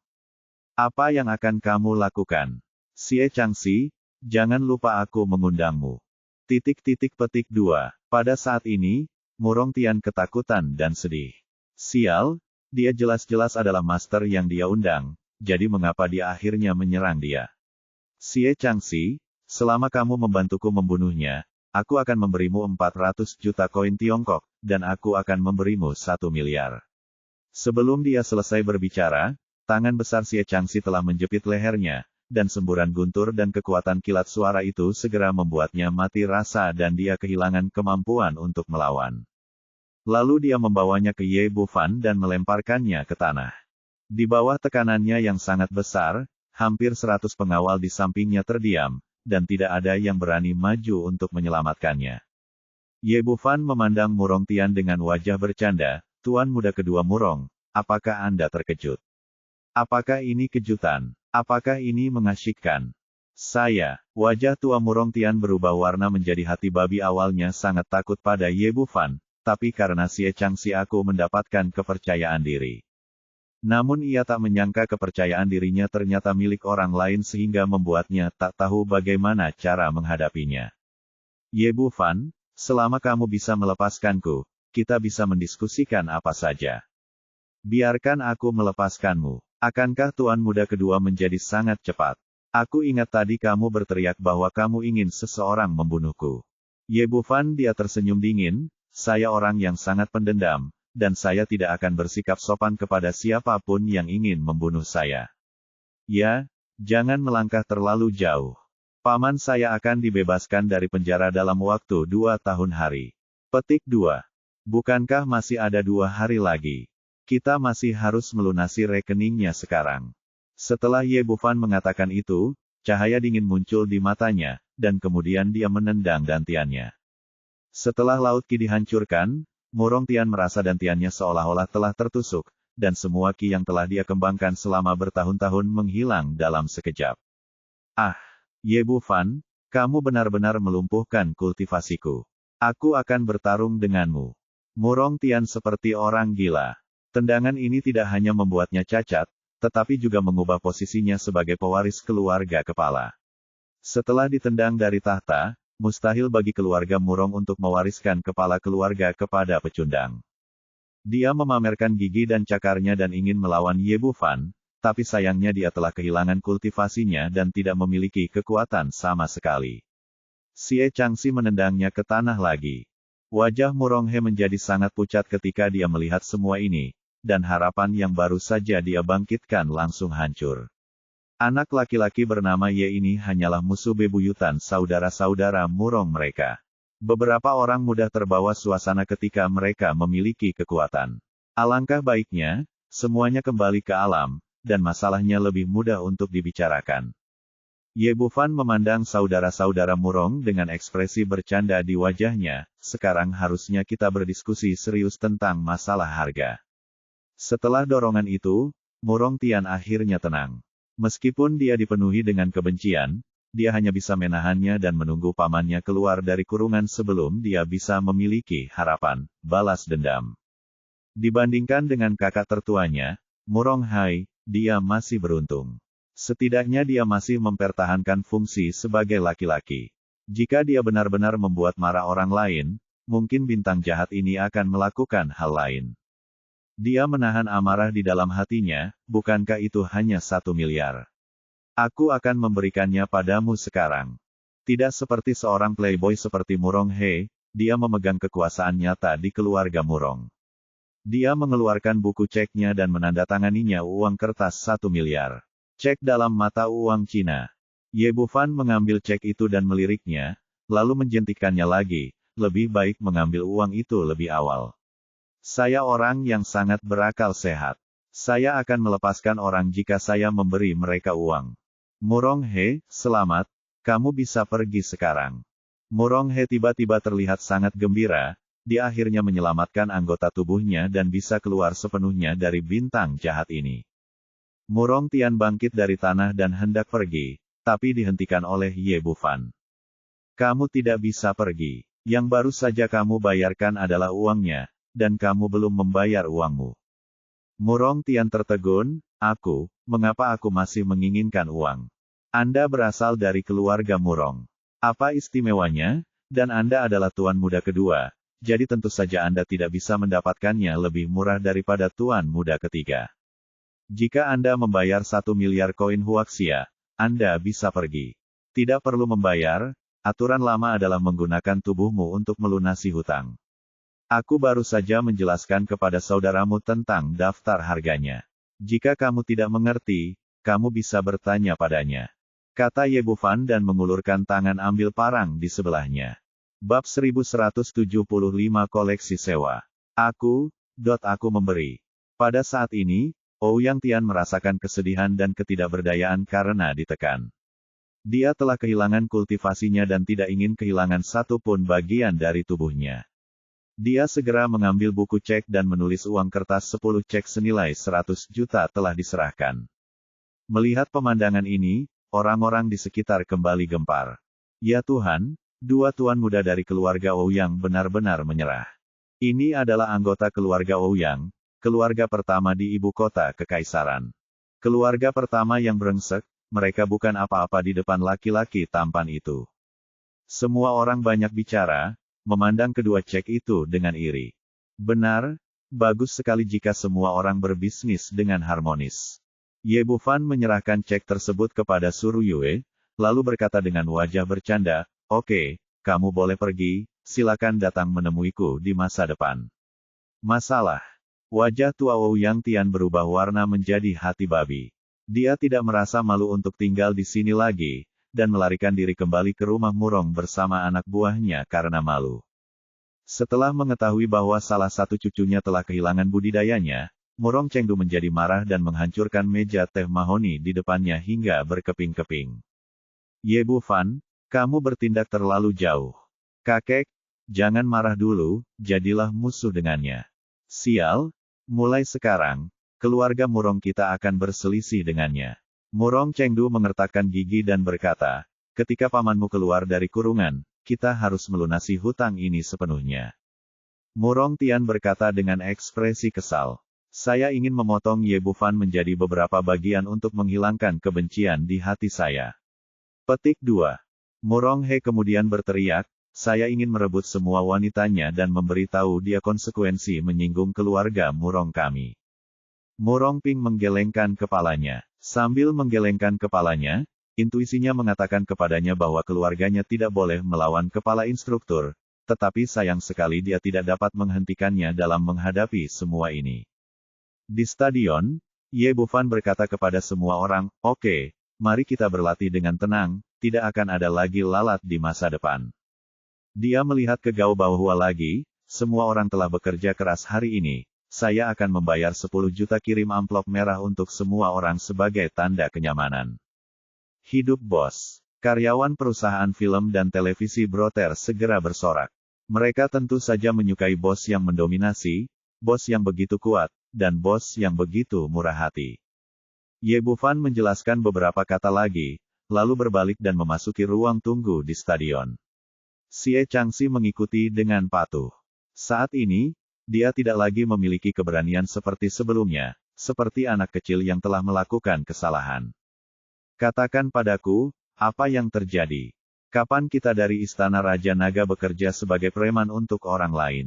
Apa yang akan kamu lakukan? Xie Changxi, jangan lupa aku mengundangmu. Petik 2. Pada saat ini, Murong Tian ketakutan dan sedih. Sial, dia jelas-jelas adalah master yang dia undang, jadi mengapa dia akhirnya menyerang dia? Xie Changxi, selama kamu membantuku membunuhnya, aku akan memberimu 400 juta koin Tiongkok, dan aku akan memberimu 1 miliar. Sebelum dia selesai berbicara, tangan besar Xie Changxi telah menjepit lehernya, dan semburan guntur dan kekuatan kilat suara itu segera membuatnya mati rasa dan dia kehilangan kemampuan untuk melawan. Lalu dia membawanya ke Ye Bufan dan melemparkannya ke tanah. Di bawah tekanannya yang sangat besar, hampir 100 pengawal di sampingnya terdiam, dan tidak ada yang berani maju untuk menyelamatkannya. Ye Bufan memandang Murong Tian dengan wajah bercanda, Tuan muda kedua Murong, apakah Anda terkejut? Apakah ini kejutan? Apakah ini mengasyikkan? Wajah tua Murong Tian berubah warna menjadi hati babi awalnya sangat takut pada Ye Bufan, tapi karena Xie Changxi aku mendapatkan kepercayaan diri. Namun ia tak menyangka kepercayaan dirinya ternyata milik orang lain sehingga membuatnya tak tahu bagaimana cara menghadapinya. Ye Bufan, selama kamu bisa melepaskanku, kita bisa mendiskusikan apa saja. Biarkan aku melepaskanmu. Akankah tuan muda kedua menjadi sangat cepat? Aku ingat tadi kamu berteriak bahwa kamu ingin seseorang membunuhku. Ye Bufan dia tersenyum dingin, saya orang yang sangat pendendam, dan saya tidak akan bersikap sopan kepada siapapun yang ingin membunuh saya. Ya, jangan melangkah terlalu jauh. Paman saya akan dibebaskan dari penjara dalam waktu 2 tahun hari. Petik 2. Bukankah masih ada 2 hari lagi? Kita masih harus melunasi rekeningnya sekarang. Setelah Ye Bufan mengatakan itu, cahaya dingin muncul di matanya, dan kemudian dia menendang dantiannya. Setelah Laut Qi dihancurkan, Murong Tian merasa dantiannya seolah-olah telah tertusuk, dan semua Qi yang telah dia kembangkan selama bertahun-tahun menghilang dalam sekejap. Ah, Ye Bufan, kamu benar-benar melumpuhkan kultivasiku. Aku akan bertarung denganmu. Murong Tian seperti orang gila. Tendangan ini tidak hanya membuatnya cacat, tetapi juga mengubah posisinya sebagai pewaris keluarga kepala. Setelah ditendang dari tahta, mustahil bagi keluarga Murong untuk mewariskan kepala keluarga kepada pecundang. Dia memamerkan gigi dan cakarnya dan ingin melawan Ye Bufan, tapi sayangnya dia telah kehilangan kultivasinya dan tidak memiliki kekuatan sama sekali. Xie Changxi menendangnya ke tanah lagi. Wajah Murong He menjadi sangat pucat ketika dia melihat semua ini, dan harapan yang baru saja dia bangkitkan langsung hancur. Anak laki-laki bernama Ye ini hanyalah musuh bebuyutan saudara-saudara Murong mereka. Beberapa orang mudah terbawa suasana ketika mereka memiliki kekuatan. Alangkah baiknya, semuanya kembali ke alam, dan masalahnya lebih mudah untuk dibicarakan. Ye Bufan memandang saudara-saudara Murong dengan ekspresi bercanda di wajahnya, sekarang harusnya kita berdiskusi serius tentang masalah harga. Setelah dorongan itu, Murong Tian akhirnya tenang. Meskipun dia dipenuhi dengan kebencian, dia hanya bisa menahannya dan menunggu pamannya keluar dari kurungan sebelum dia bisa memiliki harapan balas dendam. Dibandingkan dengan kakak tertuanya, Murong Hai, dia masih beruntung. Setidaknya dia masih mempertahankan fungsi sebagai laki-laki. Jika dia benar-benar membuat marah orang lain, mungkin bintang jahat ini akan melakukan hal lain. Dia menahan amarah di dalam hatinya, bukankah itu hanya 1 miliar? Aku akan memberikannya padamu sekarang. Tidak seperti seorang playboy seperti Murong He, dia memegang kekuasaan nyata di keluarga Murong. Dia mengeluarkan buku ceknya dan menandatanganinya uang kertas 1 miliar. Cek dalam mata uang Cina. Ye Bufan mengambil cek itu dan meliriknya, lalu menjentikannya lagi, lebih baik mengambil uang itu lebih awal. Saya orang yang sangat berakal sehat. Saya akan melepaskan orang jika saya memberi mereka uang. Murong He, selamat, kamu bisa pergi sekarang. Murong He tiba-tiba terlihat sangat gembira, dia akhirnya menyelamatkan anggota tubuhnya dan bisa keluar sepenuhnya dari bintang jahat ini. Murong Tian bangkit dari tanah dan hendak pergi, tapi dihentikan oleh Ye Bufan. Kamu tidak bisa pergi. Yang baru saja kamu bayarkan adalah uangnya, dan kamu belum membayar uangmu. Murong Tian tertegun, mengapa aku masih menginginkan uang? Anda berasal dari keluarga Murong. Apa istimewanya? Dan Anda adalah tuan muda kedua, jadi tentu saja Anda tidak bisa mendapatkannya lebih murah daripada tuan muda ketiga. Jika Anda membayar 1 miliar koin Huaxia, Anda bisa pergi. Tidak perlu membayar, aturan lama adalah menggunakan tubuhmu untuk melunasi hutang. Aku baru saja menjelaskan kepada saudaramu tentang daftar harganya. Jika kamu tidak mengerti, kamu bisa bertanya padanya. Kata Ye Bufan dan mengulurkan tangan ambil parang di sebelahnya. Bab 1175 Koleksi Sewa. Aku memberi. Pada saat ini, Ouyang Tian merasakan kesedihan dan ketidakberdayaan karena ditekan. Dia telah kehilangan kultivasinya dan tidak ingin kehilangan satu pun bagian dari tubuhnya. Dia segera mengambil buku cek dan menulis uang kertas 10 cek senilai 100 juta telah diserahkan. Melihat pemandangan ini, orang-orang di sekitar kembali gempar. Ya Tuhan, 2 tuan muda dari keluarga Ouyang benar-benar menyerah. Ini adalah anggota keluarga Ouyang, keluarga pertama di ibu kota kekaisaran. Keluarga pertama yang brengsek, mereka bukan apa-apa di depan laki-laki tampan itu. Semua orang banyak bicara, memandang kedua cek itu dengan iri. Benar, bagus sekali jika semua orang berbisnis dengan harmonis. Ye Bufan menyerahkan cek tersebut kepada Suru Yue, lalu berkata dengan wajah bercanda, "Oke, kamu boleh pergi, silakan datang menemuiku di masa depan." Masalah. Wajah tua Ouyang Tian berubah warna menjadi hati babi. Dia tidak merasa malu untuk tinggal di sini lagi, dan melarikan diri kembali ke rumah Murong bersama anak buahnya karena malu. Setelah mengetahui bahwa salah satu cucunya telah kehilangan budidayanya, Murong Chengdu menjadi marah dan menghancurkan meja teh mahoni di depannya hingga berkeping-keping. Ye Bufan, kamu bertindak terlalu jauh. Kakek, jangan marah dulu, jadilah musuh dengannya. Sial, mulai sekarang, keluarga Murong kita akan berselisih dengannya. Murong Chengdu mengertakkan gigi dan berkata, ketika pamanmu keluar dari kurungan, kita harus melunasi hutang ini sepenuhnya. Murong Tian berkata dengan ekspresi kesal. Saya ingin memotong Ye Bufan menjadi beberapa bagian untuk menghilangkan kebencian di hati saya. Petik 2. Murong He kemudian berteriak, Saya ingin merebut semua wanitanya dan memberitahu dia konsekuensi menyinggung keluarga Murong kami. Murong Ping menggelengkan kepalanya. Sambil menggelengkan kepalanya, intuisinya mengatakan kepadanya bahwa keluarganya tidak boleh melawan kepala instruktur, tetapi sayang sekali dia tidak dapat menghentikannya dalam menghadapi semua ini. Di stadion, Ye Bufan berkata kepada semua orang, "Oke, mari kita berlatih dengan tenang, tidak akan ada lagi lalat di masa depan." Dia melihat ke Gao Baohua lagi, "Semua orang telah bekerja keras hari ini, saya akan membayar 10 juta kirim amplop merah untuk semua orang sebagai tanda kenyamanan." Hidup bos. Karyawan perusahaan film dan televisi Broter segera bersorak. Mereka tentu saja menyukai bos yang mendominasi, bos yang begitu kuat, dan bos yang begitu murah hati. Ye Bufan menjelaskan beberapa kata lagi, lalu berbalik dan memasuki ruang tunggu di stadion. Xie Changxi mengikuti dengan patuh. Saat ini, dia tidak lagi memiliki keberanian seperti sebelumnya, seperti anak kecil yang telah melakukan kesalahan. "Katakan padaku, apa yang terjadi? Kapan kita dari Istana Raja Naga bekerja sebagai preman untuk orang lain?"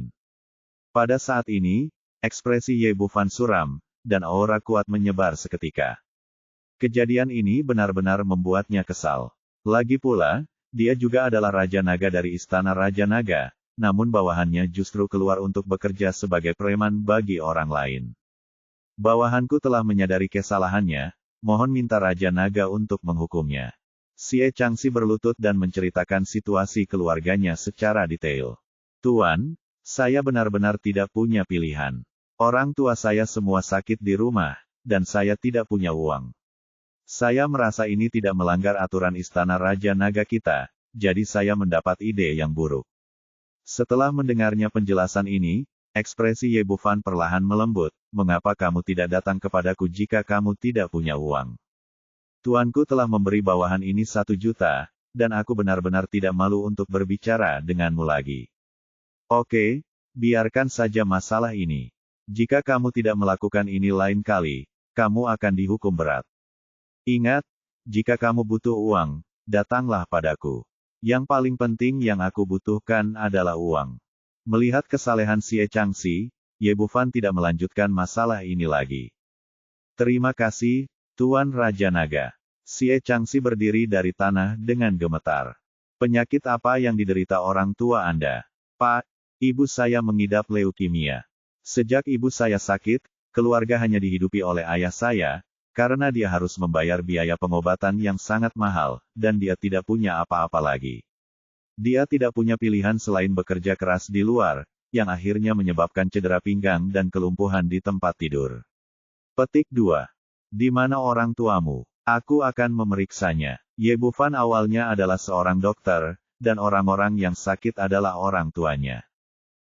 Pada saat ini, ekspresi Ye Bufan suram, dan aura kuat menyebar seketika. Kejadian ini benar-benar membuatnya kesal. Lagi pula, dia juga adalah Raja Naga dari Istana Raja Naga, namun bawahannya justru keluar untuk bekerja sebagai preman bagi orang lain. "Bawahanku telah menyadari kesalahannya, mohon minta Raja Naga untuk menghukumnya." Xie Changxi berlutut dan menceritakan situasi keluarganya secara detail. "Tuan, saya benar-benar tidak punya pilihan. Orang tua saya semua sakit di rumah, dan saya tidak punya uang. Saya merasa ini tidak melanggar aturan Istana Raja Naga kita, jadi saya mendapat ide yang buruk." Setelah mendengarnya penjelasan ini, ekspresi Ye Bufan perlahan melembut, "Mengapa kamu tidak datang kepadaku jika kamu tidak punya uang? Tuanku telah memberi bawahan ini 1 juta, dan aku benar-benar tidak malu untuk berbicara denganmu lagi. Oke, biarkan saja masalah ini. Jika kamu tidak melakukan ini lain kali, kamu akan dihukum berat. Ingat, jika kamu butuh uang, datanglah padaku. Yang paling penting yang aku butuhkan adalah uang." Melihat kesalehan Xie Changxi, Ye Bufan tidak melanjutkan masalah ini lagi. "Terima kasih, Tuan Raja Naga." Xie Changxi berdiri dari tanah dengan gemetar. "Penyakit apa yang diderita orang tua Anda?" "Pak, ibu saya mengidap leukemia. Sejak ibu saya sakit, keluarga hanya dihidupi oleh ayah saya, karena dia harus membayar biaya pengobatan yang sangat mahal, dan dia tidak punya apa-apa lagi. Dia tidak punya pilihan selain bekerja keras di luar, yang akhirnya menyebabkan cedera pinggang dan kelumpuhan di tempat tidur." Petik 2. "Di mana orang tuamu? Aku akan memeriksanya." Ye Bufan awalnya adalah seorang dokter, dan orang-orang yang sakit adalah orang tuanya.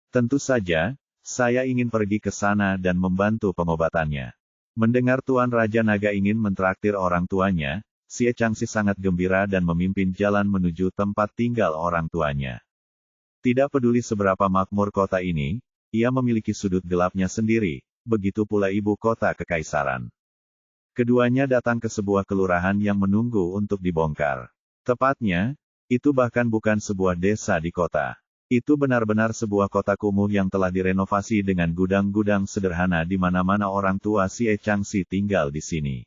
"Tentu saja, saya ingin pergi ke sana dan membantu pengobatannya." Mendengar Tuan Raja Naga ingin mentraktir orang tuanya, Xie Changxi sangat gembira dan memimpin jalan menuju tempat tinggal orang tuanya. Tidak peduli seberapa makmur kota ini, ia memiliki sudut gelapnya sendiri, begitu pula ibu kota kekaisaran. Keduanya datang ke sebuah kelurahan yang menunggu untuk dibongkar. Tepatnya, itu bahkan bukan sebuah desa di kota. Itu benar-benar sebuah kota kumuh yang telah direnovasi dengan gudang-gudang sederhana di mana-mana orang tua Xie Changxi tinggal di sini.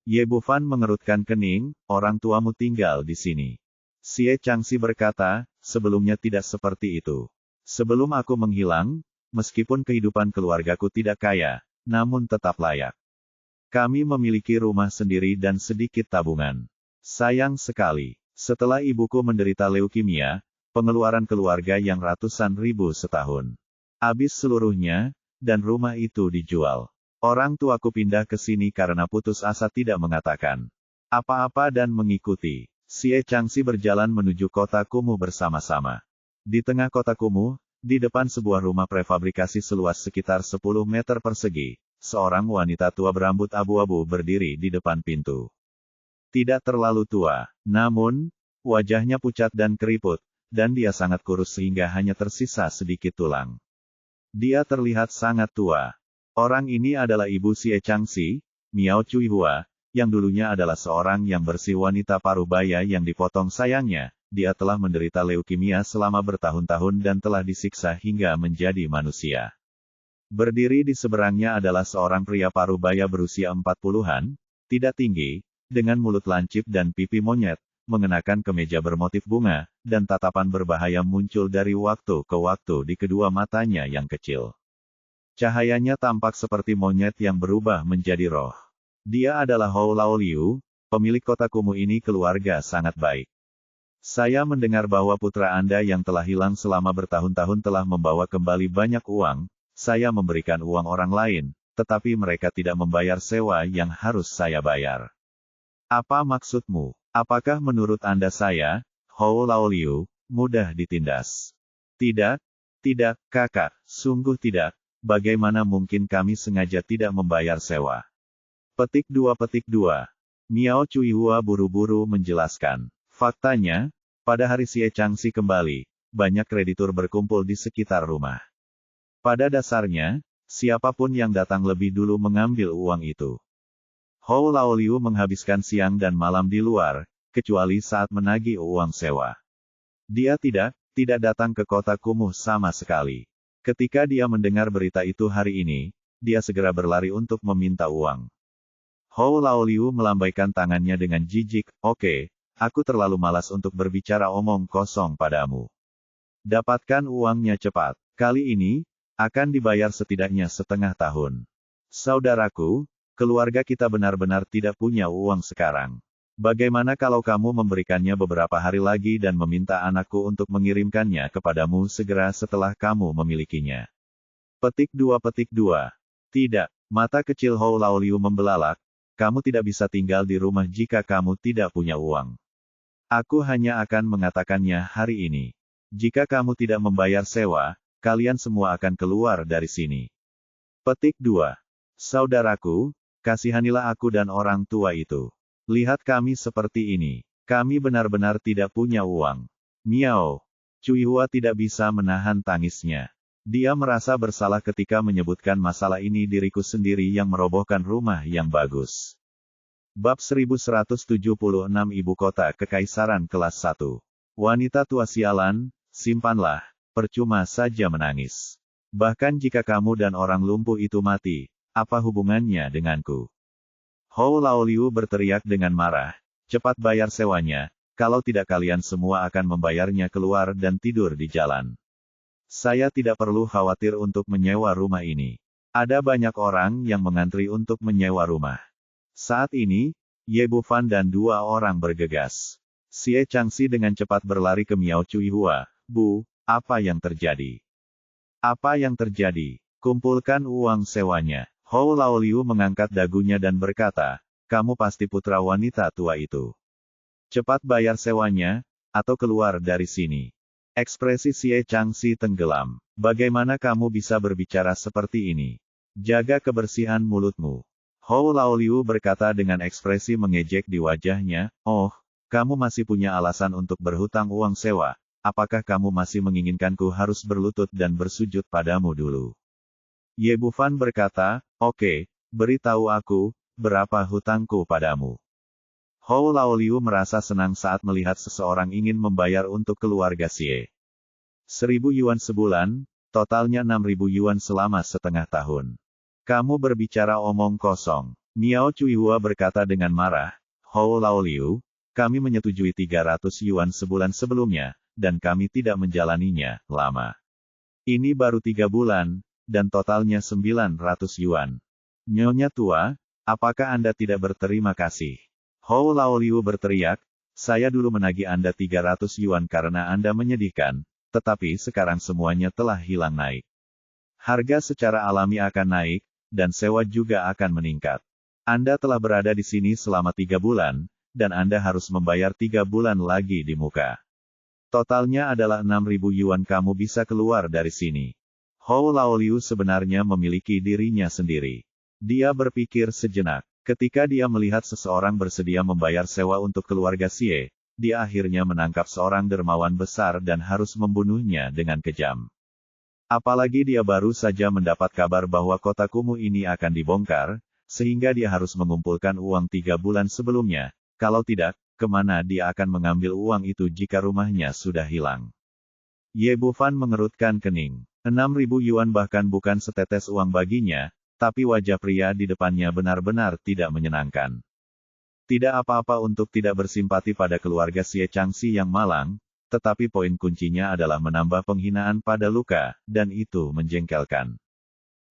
Ye Bufan mengerutkan kening, "Orang tuamu tinggal di sini?" Xie Changxi berkata, "Sebelumnya tidak seperti itu. Sebelum aku menghilang, meskipun kehidupan keluargaku tidak kaya, namun tetap layak. Kami memiliki rumah sendiri dan sedikit tabungan. Sayang sekali, setelah ibuku menderita leukemia, pengeluaran keluarga yang ratusan ribu setahun habis seluruhnya, dan rumah itu dijual. Orang tuaku pindah ke sini karena putus asa tidak mengatakan apa-apa dan mengikuti." Xie Changxi berjalan menuju kota kumuh bersama-sama. Di tengah kota kumuh, di depan sebuah rumah prefabrikasi seluas sekitar 10 meter persegi, seorang wanita tua berambut abu-abu berdiri di depan pintu. Tidak terlalu tua, namun, wajahnya pucat dan keriput, dan dia sangat kurus sehingga hanya tersisa sedikit tulang. Dia terlihat sangat tua. Orang ini adalah ibu Xie Changxi, Miao Cuihua, yang dulunya adalah seorang yang bersih wanita paruh baya yang dipotong sayangnya. dia telah menderita leukemia selama bertahun-tahun dan telah disiksa hingga menjadi manusia. Berdiri di seberangnya adalah seorang pria parubaya berusia 40-an, tidak tinggi, dengan mulut lancip dan pipi monyet, mengenakan kemeja bermotif bunga, dan tatapan berbahaya muncul dari waktu ke waktu di kedua matanya yang kecil. Cahayanya tampak seperti monyet yang berubah menjadi roh. Dia adalah Hou Laoliu, pemilik kota kumuh ini. Keluarga sangat baik. Saya mendengar bahwa putra Anda yang telah hilang selama bertahun-tahun telah membawa kembali banyak uang. Saya memberikan uang orang lain, tetapi mereka tidak membayar sewa yang harus saya bayar. Apa maksudmu? Apakah menurut Anda saya, Hou Laoliu, mudah ditindas? Tidak, kakak, sungguh tidak. Bagaimana mungkin kami sengaja tidak membayar sewa? Petik 2. Miao Cuihua buru-buru menjelaskan. Faktanya, pada hari Xie Changxi kembali, banyak kreditur berkumpul di sekitar rumah. Pada dasarnya, siapapun yang datang lebih dulu mengambil uang itu. Hou Laoliu menghabiskan siang dan malam di luar, kecuali saat menagih uang sewa. Dia tidak datang ke kota kumuh sama sekali. Ketika dia mendengar berita itu hari ini, dia segera berlari untuk meminta uang. Hou Laoliu melambaikan tangannya dengan jijik. Oke, aku terlalu malas untuk berbicara omong kosong padamu. Dapatkan uangnya cepat. Kali ini, akan dibayar setidaknya setengah tahun. Saudaraku, keluarga kita benar-benar tidak punya uang sekarang. Bagaimana kalau kamu memberikannya beberapa hari lagi dan meminta anakku untuk mengirimkannya kepadamu segera setelah kamu memilikinya? Petik 2. Tidak, mata kecil Hou Laoliu membelalak. Kamu tidak bisa tinggal di rumah jika kamu tidak punya uang. Aku hanya akan mengatakannya hari ini. Jika kamu tidak membayar sewa, kalian semua akan keluar dari sini. Petik 2. Saudaraku, kasihanilah aku dan orang tua itu. Lihat kami seperti ini. Kami benar-benar tidak punya uang. Miao. Cuihua tidak bisa menahan tangisnya. Dia merasa bersalah ketika menyebutkan masalah ini diriku sendiri yang merobohkan rumah yang bagus. Bab 1176 Ibu Kota Kekaisaran Kelas 1. Wanita tua sialan, simpanlah, percuma saja menangis. Bahkan jika kamu dan orang lumpuh itu mati, apa hubungannya denganku? Hou Laoliu berteriak dengan marah, cepat bayar sewanya, kalau tidak kalian semua akan membayarnya keluar dan tidur di jalan. Saya tidak perlu khawatir untuk menyewa rumah ini. Ada banyak orang yang mengantri untuk menyewa rumah. Saat ini, Ye Bufan dan dua orang bergegas. Xie Changxi dengan cepat berlari ke Miao Cuihua. Bu, apa yang terjadi? Apa yang terjadi? Kumpulkan uang sewanya. Hou Laoliu mengangkat dagunya dan berkata, kamu pasti putra wanita tua itu. Cepat bayar sewanya, atau keluar dari sini. Ekspresi Xie Changxi tenggelam. Bagaimana kamu bisa berbicara seperti ini? Jaga kebersihan mulutmu. Hou Laoliu berkata dengan ekspresi mengejek di wajahnya, oh, kamu masih punya alasan untuk berhutang uang sewa. Apakah kamu masih menginginkanku harus berlutut dan bersujud padamu dulu? Ye Bufan berkata, oke, beritahu aku, berapa hutangku padamu? Hou Laoliu merasa senang saat melihat seseorang ingin membayar untuk keluarga Xie. 1.000 yuan sebulan, totalnya 6.000 yuan selama setengah tahun. Kamu berbicara omong kosong. Miao Cuihua berkata dengan marah, Hou Laoliu, kami menyetujui 300 yuan sebulan sebelumnya, dan kami tidak menjalaninya lama. Ini baru 3 bulan, dan totalnya 900 yuan. Nyonya tua, apakah Anda tidak berterima kasih? Hou Laoliu berteriak, saya dulu menagih Anda 300 yuan karena Anda menyedihkan, tetapi sekarang semuanya telah hilang naik. Harga secara alami akan naik, dan sewa juga akan meningkat. Anda telah berada di sini selama 3 bulan, dan Anda harus membayar 3 bulan lagi di muka. Totalnya adalah 6.000 yuan. Kamu bisa keluar dari sini. Hou Laoliu sebenarnya memiliki dirinya sendiri. Dia berpikir sejenak. Ketika dia melihat seseorang bersedia membayar sewa untuk keluarga Xie, dia akhirnya menangkap seorang dermawan besar dan harus membunuhnya dengan kejam. Apalagi dia baru saja mendapat kabar bahwa kota kumuh ini akan dibongkar, sehingga dia harus mengumpulkan uang 3 bulan sebelumnya. Kalau tidak, kemana dia akan mengambil uang itu jika rumahnya sudah hilang. Ye Bufan mengerutkan kening. 6.000 yuan bahkan bukan setetes uang baginya, tapi wajah pria di depannya benar-benar tidak menyenangkan. Tidak apa-apa untuk tidak bersimpati pada keluarga Xie Changxi yang malang, tetapi poin kuncinya adalah menambah penghinaan pada luka, dan itu menjengkelkan.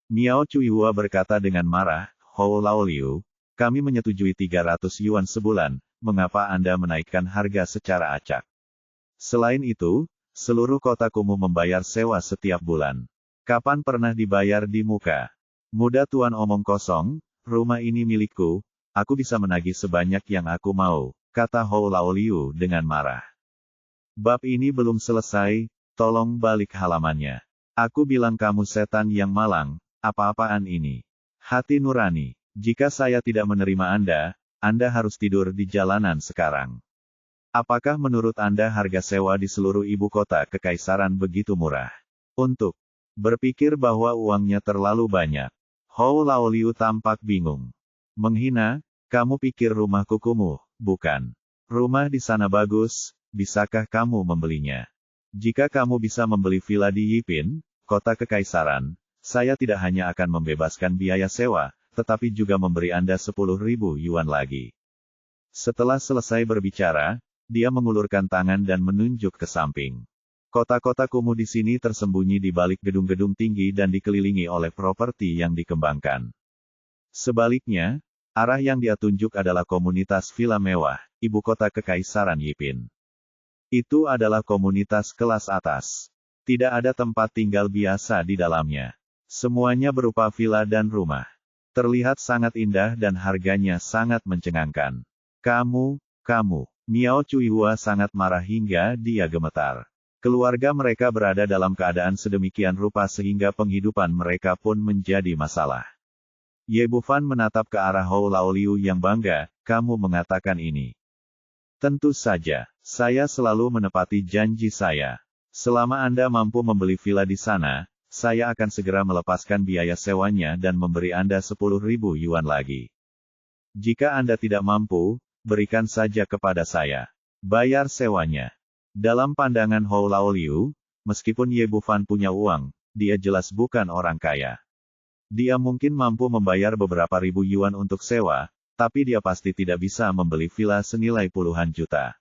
Miao Cuihua berkata dengan marah, Hou Laoliu, kami menyetujui 300 yuan sebulan, mengapa Anda menaikkan harga secara acak? Selain itu, seluruh kota kumuh membayar sewa setiap bulan. Kapan pernah dibayar di muka? Muda tuan omong kosong, rumah ini milikku, aku bisa menagih sebanyak yang aku mau, kata Hou Laoliu dengan marah. Bab ini belum selesai, tolong balik halamannya. Aku bilang kamu setan yang malang, apa-apaan ini? Hati nurani, jika saya tidak menerima Anda harus tidur di jalanan sekarang. Apakah menurut Anda harga sewa di seluruh ibu kota kekaisaran begitu murah? Untuk berpikir bahwa uangnya terlalu banyak. Hou Laoliu tampak bingung. Menghina, kamu pikir rumahku kumuh, bukan? Rumah di sana bagus, bisakah kamu membelinya? Jika kamu bisa membeli villa di Yipin, kota kekaisaran, saya tidak hanya akan membebaskan biaya sewa, tetapi juga memberi Anda 10.000 yuan lagi. Setelah selesai berbicara, dia mengulurkan tangan dan menunjuk ke samping. Kota-kota kumuh di sini tersembunyi di balik gedung-gedung tinggi dan dikelilingi oleh properti yang dikembangkan. Sebaliknya, arah yang dia tunjuk adalah komunitas villa mewah, ibu kota kekaisaran Yipin. Itu adalah komunitas kelas atas. Tidak ada tempat tinggal biasa di dalamnya. Semuanya berupa villa dan rumah. Terlihat sangat indah dan harganya sangat mencengangkan. Kamu, Miao Cuihua sangat marah hingga dia gemetar. Keluarga mereka berada dalam keadaan sedemikian rupa sehingga penghidupan mereka pun menjadi masalah. Ye Bufan menatap ke arah Hou Laoliu yang bangga, kamu mengatakan ini. Tentu saja, saya selalu menepati janji saya. Selama Anda mampu membeli villa di sana, saya akan segera melepaskan biaya sewanya dan memberi Anda 10.000 yuan lagi. Jika Anda tidak mampu, berikan saja kepada saya. Bayar sewanya. Dalam pandangan Hou Laoliu, meskipun Ye Bufan punya uang, dia jelas bukan orang kaya. Dia mungkin mampu membayar beberapa ribu yuan untuk sewa, tapi dia pasti tidak bisa membeli villa senilai puluhan juta.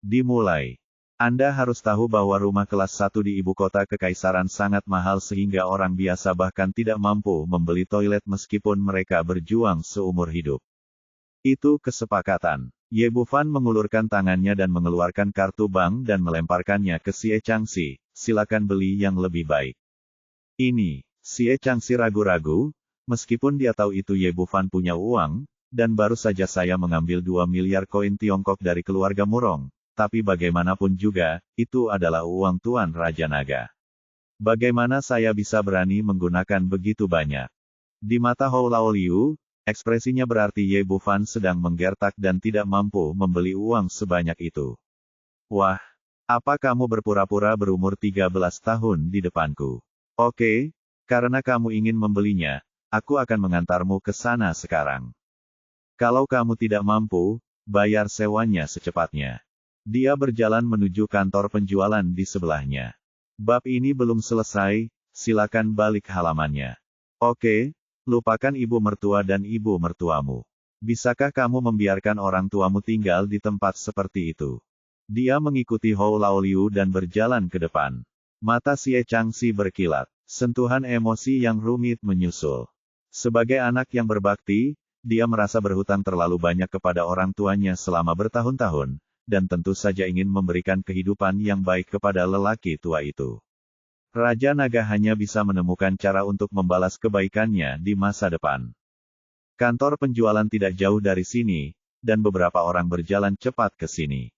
Dimulai. Anda harus tahu bahwa rumah kelas 1 di ibu kota kekaisaran sangat mahal sehingga orang biasa bahkan tidak mampu membeli toilet meskipun mereka berjuang seumur hidup. Itu kesepakatan. Ye Bufan mengulurkan tangannya dan mengeluarkan kartu bank dan melemparkannya ke Xie Changxi, silakan beli yang lebih baik. Ini, Xie Changxi ragu-ragu, meskipun dia tahu itu Ye Bufan punya uang, dan baru saja saya mengambil 2 miliar koin Tiongkok dari keluarga Murong, tapi bagaimanapun juga, itu adalah uang Tuan Raja Naga. Bagaimana saya bisa berani menggunakan begitu banyak? Di mata Hou Laoliu, ekspresinya berarti Ye Bufan sedang menggertak dan tidak mampu membeli uang sebanyak itu. Wah, apa kamu berpura-pura berumur 13 tahun di depanku? Oke, karena kamu ingin membelinya, aku akan mengantarmu ke sana sekarang. Kalau kamu tidak mampu, bayar sewanya secepatnya. Dia berjalan menuju kantor penjualan di sebelahnya. Bab ini belum selesai, silakan balik halamannya. Oke. Lupakan ibu mertua dan ibu mertuamu. Bisakah kamu membiarkan orang tuamu tinggal di tempat seperti itu? Dia mengikuti Hou Laoliu dan berjalan ke depan. Mata Xie Changxi berkilat. Sentuhan emosi yang rumit menyusul. Sebagai anak yang berbakti, dia merasa berhutang terlalu banyak kepada orang tuanya selama bertahun-tahun, dan tentu saja ingin memberikan kehidupan yang baik kepada lelaki tua itu. Raja Naga hanya bisa menemukan cara untuk membalas kebaikannya di masa depan. Kantor penjualan tidak jauh dari sini, dan beberapa orang berjalan cepat ke sini.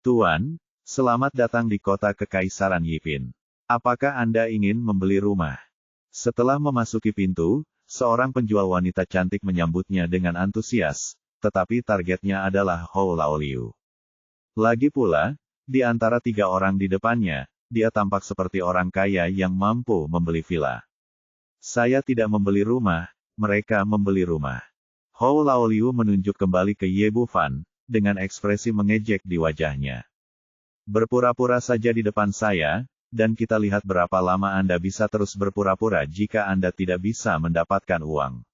Tuan, selamat datang di kota kekaisaran Yipin. Apakah Anda ingin membeli rumah? Setelah memasuki pintu, seorang penjual wanita cantik menyambutnya dengan antusias, tetapi targetnya adalah Hou Laoliu. Lagi pula, di antara 3 orang di depannya, dia tampak seperti orang kaya yang mampu membeli villa. Saya tidak membeli rumah, mereka membeli rumah. Hou Laoliu menunjuk kembali ke Ye Bufan, dengan ekspresi mengejek di wajahnya. Berpura-pura saja di depan saya, dan kita lihat berapa lama Anda bisa terus berpura-pura jika Anda tidak bisa mendapatkan uang.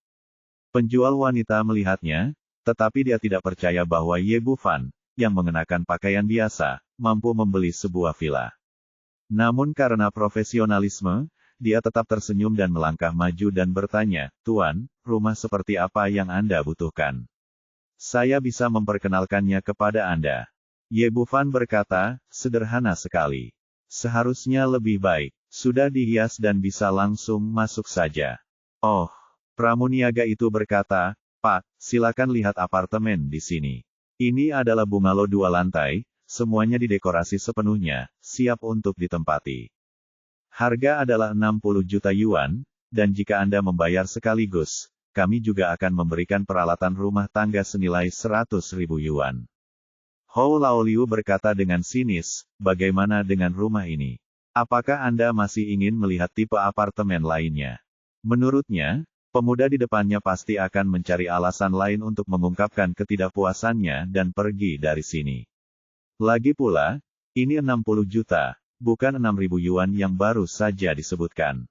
Penjual wanita melihatnya, tetapi dia tidak percaya bahwa Ye Bufan, yang mengenakan pakaian biasa, mampu membeli sebuah villa. Namun karena profesionalisme, dia tetap tersenyum dan melangkah maju dan bertanya, "Tuan, rumah seperti apa yang Anda butuhkan? Saya bisa memperkenalkannya kepada Anda." Ye Bufan berkata, "Sederhana sekali. Seharusnya lebih baik. Sudah dihias dan bisa langsung masuk saja." Oh, pramuniaga itu berkata, "Pak, silakan lihat apartemen di sini. Ini adalah bungalow 2 lantai, semuanya didekorasi sepenuhnya, siap untuk ditempati. Harga adalah 60 juta yuan, dan jika Anda membayar sekaligus, kami juga akan memberikan peralatan rumah tangga senilai 100.000 yuan." Hou Laoliu berkata dengan sinis, "Bagaimana dengan rumah ini? Apakah Anda masih ingin melihat tipe apartemen lainnya?" Menurutnya, pemuda di depannya pasti akan mencari alasan lain untuk mengungkapkan ketidakpuasannya dan pergi dari sini. Lagi pula, ini 60 juta. Bukan 6.000 yuan yang baru saja disebutkan.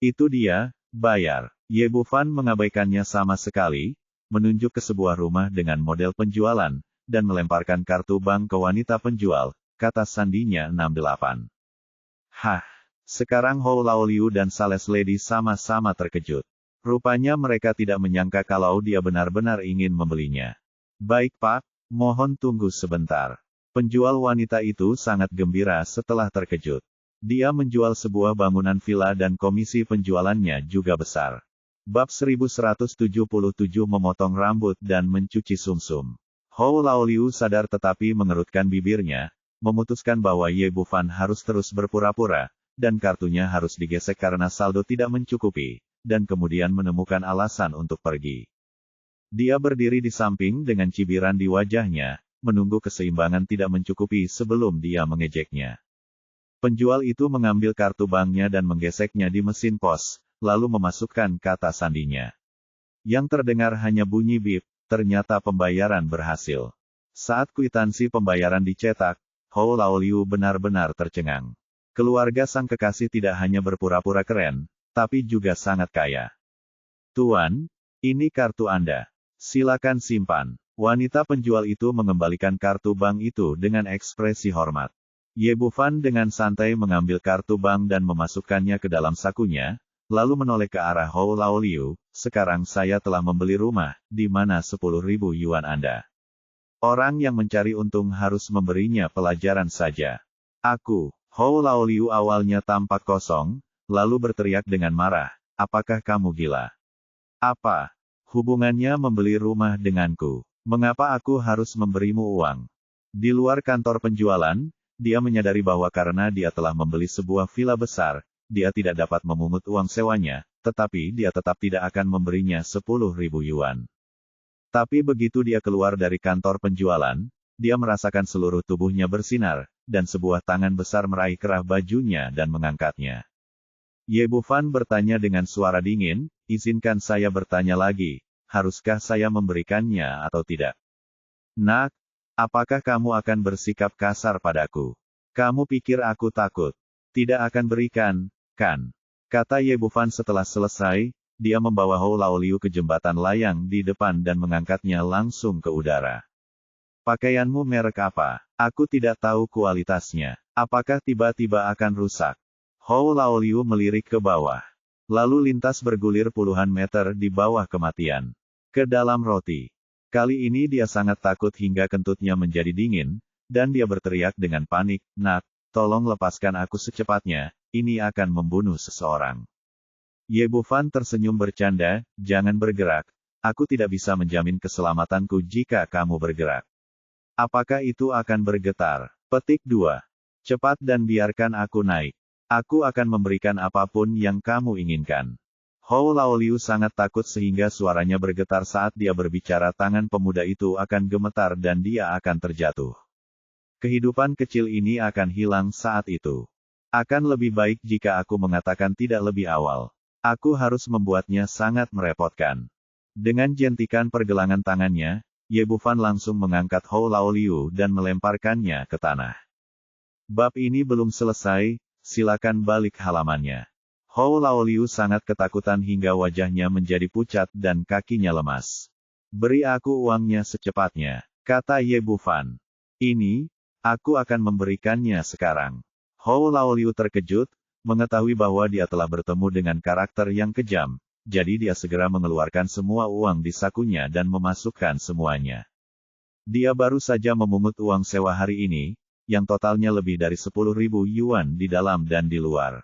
Itu dia, bayar. Ye Bufan mengabaikannya sama sekali, menunjuk ke sebuah rumah dengan model penjualan, dan melemparkan kartu bank ke wanita penjual, kata sandinya 68. Hah, sekarang Hou Laoliu dan Sales Lady sama-sama terkejut. Rupanya mereka tidak menyangka kalau dia benar-benar ingin membelinya. "Baik Pak, mohon tunggu sebentar." Penjual wanita itu sangat gembira setelah terkejut. Dia menjual sebuah bangunan villa dan komisi penjualannya juga besar. Bab 1177 memotong rambut dan mencuci sumsum. Hou Laoliu sadar tetapi mengerutkan bibirnya, memutuskan bahwa Ye Bufan harus terus berpura-pura, dan kartunya harus digesek karena saldo tidak mencukupi, dan kemudian menemukan alasan untuk pergi. Dia berdiri di samping dengan cibiran di wajahnya, menunggu keseimbangan tidak mencukupi sebelum dia mengejeknya. Penjual itu mengambil kartu banknya dan menggeseknya di mesin pos, lalu memasukkan kata sandinya. Yang terdengar hanya bunyi bip, ternyata pembayaran berhasil. Saat kwitansi pembayaran dicetak, Hou Laoliu benar-benar tercengang. Keluarga sang kekasih tidak hanya berpura-pura keren, tapi juga sangat kaya. "Tuan, ini kartu Anda. Silakan simpan." Wanita penjual itu mengembalikan kartu bank itu dengan ekspresi hormat. Ye Bufan dengan santai mengambil kartu bank dan memasukkannya ke dalam sakunya, lalu menoleh ke arah Hou Laoliu, "Sekarang saya telah membeli rumah, di mana 10.000 yuan Anda? Orang yang mencari untung harus memberinya pelajaran saja." "Aku." Hou Laoliu awalnya tampak kosong, lalu berteriak dengan marah, "Apakah kamu gila? Apa hubungannya membeli rumah denganku? Mengapa aku harus memberimu uang?" Di luar kantor penjualan, dia menyadari bahwa karena dia telah membeli sebuah villa besar, dia tidak dapat memungut uang sewanya, tetapi dia tetap tidak akan memberinya 10.000 yuan. Tapi begitu dia keluar dari kantor penjualan, dia merasakan seluruh tubuhnya bersinar, dan sebuah tangan besar meraih kerah bajunya dan mengangkatnya. Ye Bufan bertanya dengan suara dingin, "Izinkan saya bertanya lagi. Haruskah saya memberikannya atau tidak?" "Nak, apakah kamu akan bersikap kasar padaku? Kamu pikir aku takut? Tidak akan berikan, kan?" kata Ye Bufan setelah selesai. Dia membawa Hou Laoliu ke jembatan layang di depan dan mengangkatnya langsung ke udara. "Pakaianmu merek apa? Aku tidak tahu kualitasnya. Apakah tiba-tiba akan rusak?" Hou Laoliu melirik ke bawah. Lalu lintas bergulir puluhan meter di bawah kematian. Ke dalam roti. Kali ini dia sangat takut hingga kentutnya menjadi dingin, dan dia berteriak dengan panik, "Nak, tolong lepaskan aku secepatnya, ini akan membunuh seseorang." Ye Bufan tersenyum bercanda, "Jangan bergerak, aku tidak bisa menjamin keselamatanku jika kamu bergerak." "Apakah itu akan bergetar?" Petik 2. "Cepat dan biarkan aku naik. Aku akan memberikan apapun yang kamu inginkan." Hou Laoliu sangat takut sehingga suaranya bergetar saat dia berbicara. Tangan pemuda itu akan gemetar dan dia akan terjatuh. Kehidupan kecil ini akan hilang saat itu. Akan lebih baik jika aku mengatakan tidak lebih awal. Aku harus membuatnya sangat merepotkan. Dengan jentikan pergelangan tangannya, Ye Bufan langsung mengangkat Hou Laoliu dan melemparkannya ke tanah. Bab ini belum selesai, silakan balik halamannya. Hou Laoliu sangat ketakutan hingga wajahnya menjadi pucat dan kakinya lemas. Beri aku uangnya secepatnya, kata Ye Bufan. Ini, aku akan memberikannya sekarang. Hou Laoliu terkejut, mengetahui bahwa dia telah bertemu dengan karakter yang kejam, jadi dia segera mengeluarkan semua uang di sakunya dan memasukkan semuanya. Dia baru saja memungut uang sewa hari ini, yang totalnya lebih dari 10.000 yuan di dalam dan di luar.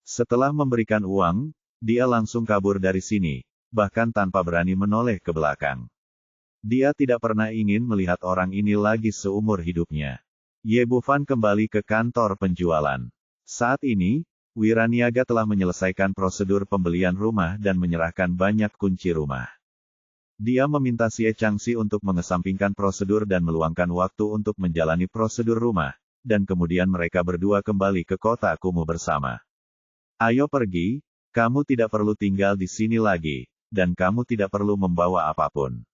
Setelah memberikan uang, dia langsung kabur dari sini, bahkan tanpa berani menoleh ke belakang. Dia tidak pernah ingin melihat orang ini lagi seumur hidupnya. Ye Bufan kembali ke kantor penjualan. Saat ini, Wiraniaga telah menyelesaikan prosedur pembelian rumah dan menyerahkan banyak kunci rumah. Dia meminta Xie Changxi untuk mengesampingkan prosedur dan meluangkan waktu untuk menjalani prosedur rumah, dan kemudian mereka berdua kembali ke kota kumuh bersama. Ayo pergi, kamu tidak perlu tinggal di sini lagi, dan kamu tidak perlu membawa apapun.